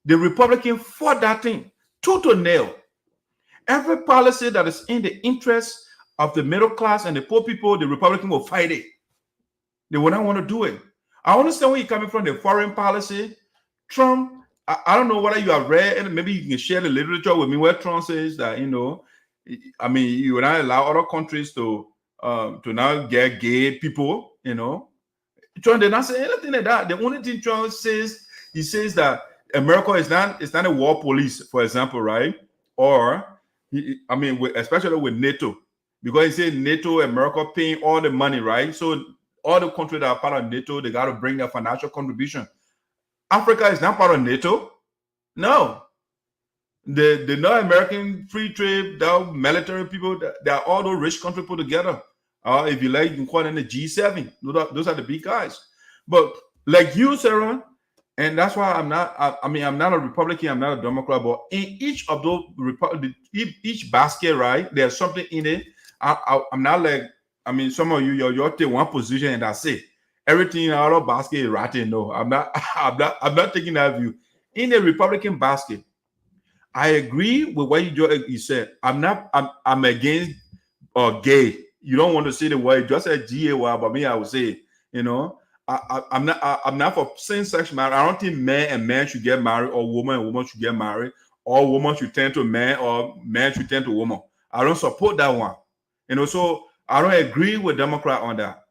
the Republicans fought that thing tooth and nail. Every policy that is in the interest of the middle class and the poor people, the Republicans will fight it. They will not want to do it. I understand where you're coming from, the foreign policy. Trump, I don't know whether you have read, and maybe you can share the literature with me where Trump says that, you will not allow other countries to now get gay people, Trump did not say anything like that. The only thing Trump says, he says that America is not a war police, for example, right? Or, especially with NATO, because he said NATO, America paying all the money, right? So all the countries that are part of NATO, they got to bring their financial contribution. Africa is not part of NATO. No. The non-American free trade, the military people, they are all those rich countries put together. If you like, you can call them the G7. Those are the big guys. But like you, Sarah, and that's why I'm not a Republican, I'm not a Democrat, but in each of those each basket, right, there's something in it. I'm not like, some of you take one position and that's it. Everything in our basket is rotten. No, I'm not taking that view. In the Republican basket, I agree with what you said. I'm against gay. You don't want to say the word, just a GAA, but me, I would say, I'm not for same-sex marriage. I don't think man and man should get married, or woman and woman should get married, or woman should turn to man, or man should turn to woman. I don't support that one. So I don't agree with Democrat on that.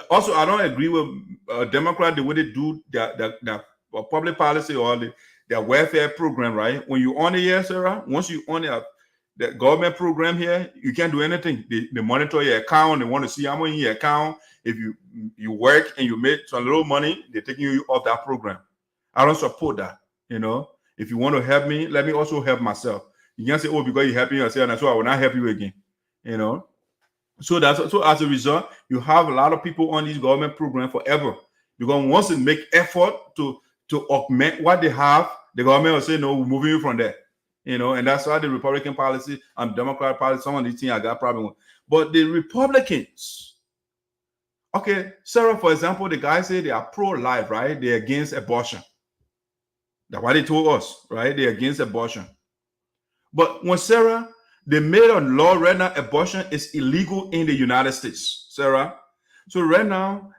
Also, I don't agree with Democrat the way they do their public policy or their welfare program, right? When you on it here, Sarah, once you on the government program here, you can't do anything. They monitor your account. They want to see how much in your account. If you work and you make some little money, they're taking you off that program. I don't support that. If you want to help me, let me also help myself. You can't say, oh, because you're helping yourself, and so I will not help you again. So as a result, you have a lot of people on this government program forever. Because once they make effort to augment what they have, the government will say, no, we're moving you from there. And that's why the Republican policy and Democrat policy, some of these things I got problem with. But the Republicans, okay, Sarah, for example, the guys say they are pro-life, right? They're against abortion. That's what they told us, right? They're against abortion. But when Sarah, they made a law right now, abortion is illegal in the United States, Sarah. So right now,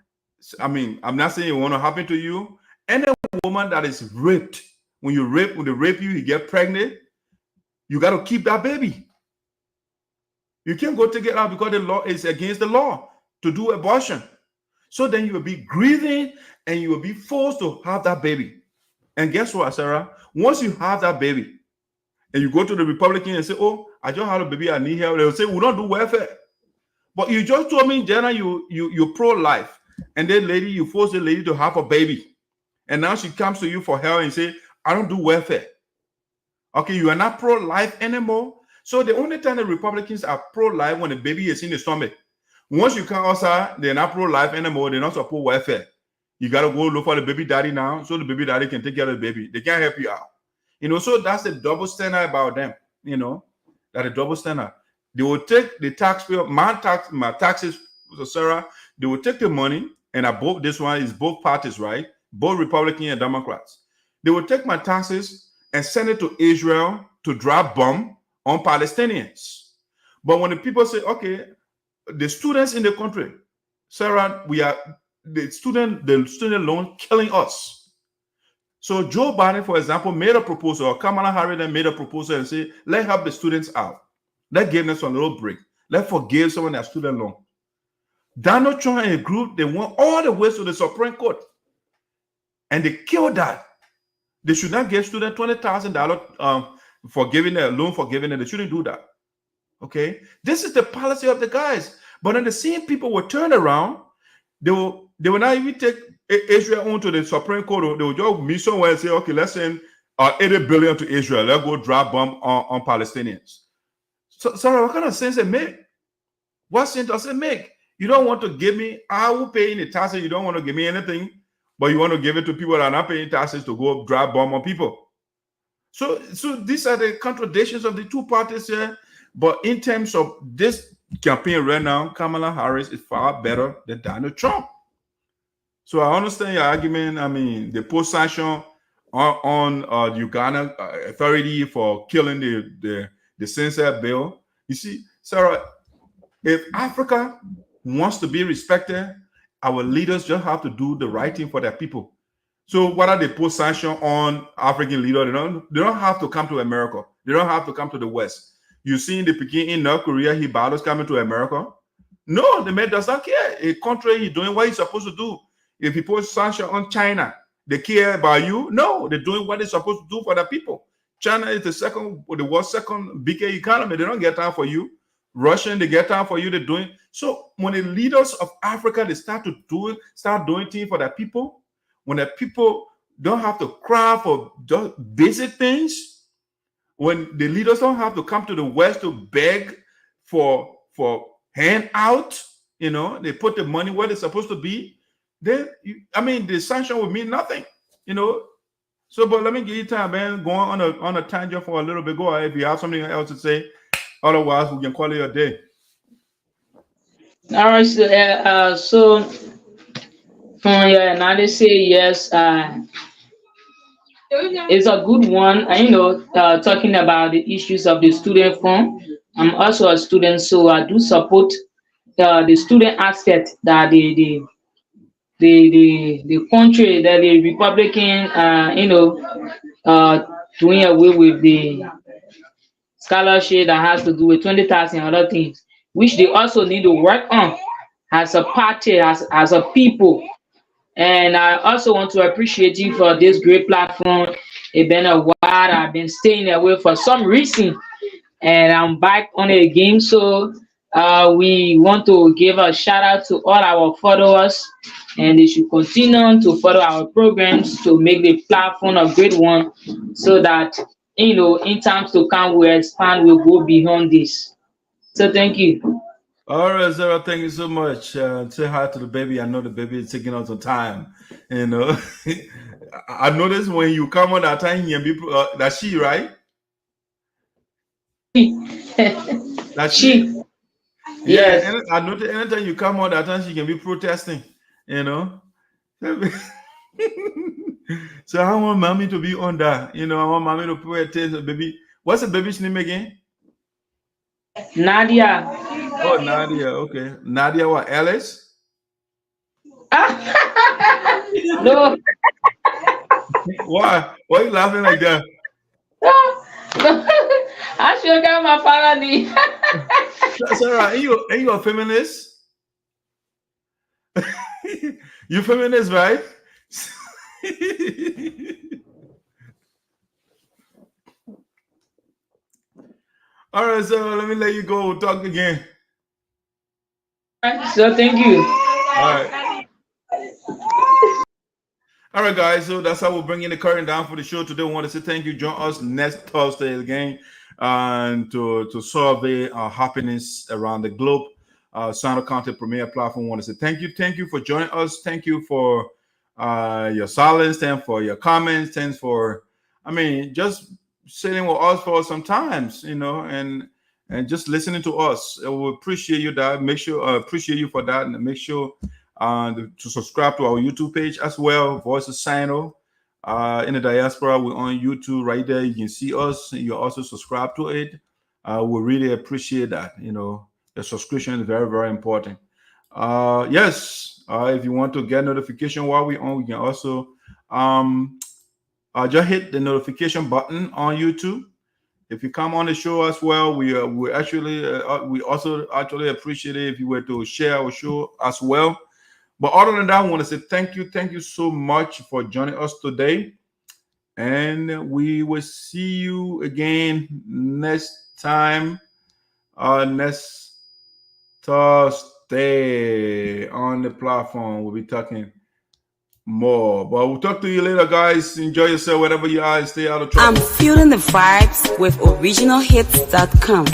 I'm not saying it won't happen to you. Any woman that is raped, when they rape you, you get pregnant, you got to keep that baby. You can't go take it out because the law is against the law. to do abortion. So then you will be grieving and you will be forced to have that baby. And guess what, Sarah? Once you have that baby and you go to the Republican and say, oh, I just had a baby, I need help. They'll say, we don't do welfare. But you just told me in general you're pro-life. And then lady, you force the lady to have a baby. And now she comes to you for help and say, I don't do welfare. Okay, you are not pro-life anymore. So the only time the Republicans are pro-life when the baby is in the stomach. Once you come outside, they're not pro-life anymore. They're not support welfare. You got to go look for the baby daddy now so the baby daddy can take care of the baby. They can't help you out. So that's the double standard about them. That a double standard. They will take the taxpayer, my taxes, so Sarah, they will take the money, and this one is both parties, right? Both Republican and Democrats. They will take my taxes and send it to Israel to drop bomb on Palestinians. But when the people say, okay, the students in the country, Sarah, we are the student loan killing us. So Joe Biden, for example, made a proposal, or Kamala Harris made a proposal and say, let's help the students out. Let's give them some little break. Let's forgive some of their student loan. Donald Trump and a group, they went all the way to the Supreme Court. And they killed that. They should not give students $20,000 for giving a loan, for giving it. They shouldn't do that. Okay? This is the policy of the guys. But then the same people will turn around. They will not even take Israel on to the Supreme Court. They will just meet somewhere and say, okay, let's send $80 billion to Israel. Let's go drop bomb on Palestinians. So, sorry, what kind of sense it make? What sense does it make? You don't want to give me, I will pay in the taxes. You don't want to give me anything, but you want to give it to people that are not paying taxes to go drop bomb on people. So these are the contradictions of the two parties here. But in terms of this campaign right now, Kamala Harris is far better than Donald Trump. So I understand your argument. I mean, the post-sanction on Uganda authority for killing the census bill. You see, Sarah, if Africa wants to be respected, our leaders just have to do the right thing for their people. So what are the post-sanction on African leaders? They don't have to come to America. They don't have to come to the West. You see in the beginning in North Korea, he bothers coming to America. No, the man does not care. A country, he's doing what he's supposed to do. If he puts sanction on China, they care about you? No, they're doing what they're supposed to do for the people. China is the world's second biggest economy. They don't get time for you. Russian, they get time for you. They're doing. So when the leaders of Africa, they start doing things for their people, when the people don't have to cry for just basic things, when the leaders don't have to come to the West to beg for handout, they put the money where they're supposed to be, then, the sanction would mean nothing, So, but let me give you time, man, going on a tangent for a little bit. Go ahead if you have something else to say. Otherwise, we can call it a day. All right, so from your analysis, yes, it's a good one. Talking about the issues of the student fund. I'm also a student, so I do support the student aspect that the country, that the Republican, doing away with the scholarship that has to do with 20,000 other things, which they also need to work on as a party, as a people. And I also want to appreciate you for this great platform. It's been a while. I've been staying away for some reason, and I'm back on it again. So we want to give a shout out to all our followers, and they should continue to follow our programs to make the platform a great one, so that in times to come we'll expand, we'll go beyond this. So thank you. All right, Zara, thank you so much. Say hi to the baby. I know the baby is taking out some time. I noticed when you come on that time, that's she, right? That's she. Yes. Yeah, I noticed anytime you come on that time, she can be protesting, So I want mommy to be on that. I want mommy to pay attention to the baby. What's the baby's name again? Nadia. Oh, Nadia. Okay. Nadia what? Alice? No. Why? Why are you laughing like that? I should get my family. Sarah, are you a feminist? You feminist, right? All right, so let me let you go. We'll talk again. So thank you. All right, guys. So that's how we're bringing the curtain down for the show today. We want to say thank you. Join us next Thursday again, and to survey our happiness around the globe. SINOE Content Premier Platform. Want to say thank you for joining us. Thank you for your silence. Thank for your comments. Thanks for, just sitting with us for some times, and just listening to us. We appreciate you that. Make sure appreciate you for that, and make sure to subscribe to our YouTube page as well. Voice of SINOE in the diaspora. We're on YouTube right there. You can see us. You also subscribe to it. We really appreciate that. The subscription is very, very important. Yes, if you want to get notification while we're on, we can also just hit the notification button on YouTube. If you come on the show as well, we also appreciate it if you were to share our show as well. But other than that, I want to say thank you so much for joining us today, and we will see you again next time, next Thursday on the platform. We'll be talking more, but we'll talk to you later, guys. Enjoy yourself wherever you are. Stay out of trouble. I'm feeling the vibes with originalhits.com.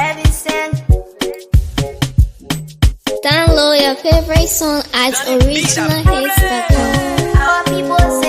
Download your favorite song at originalhits.com. Our people say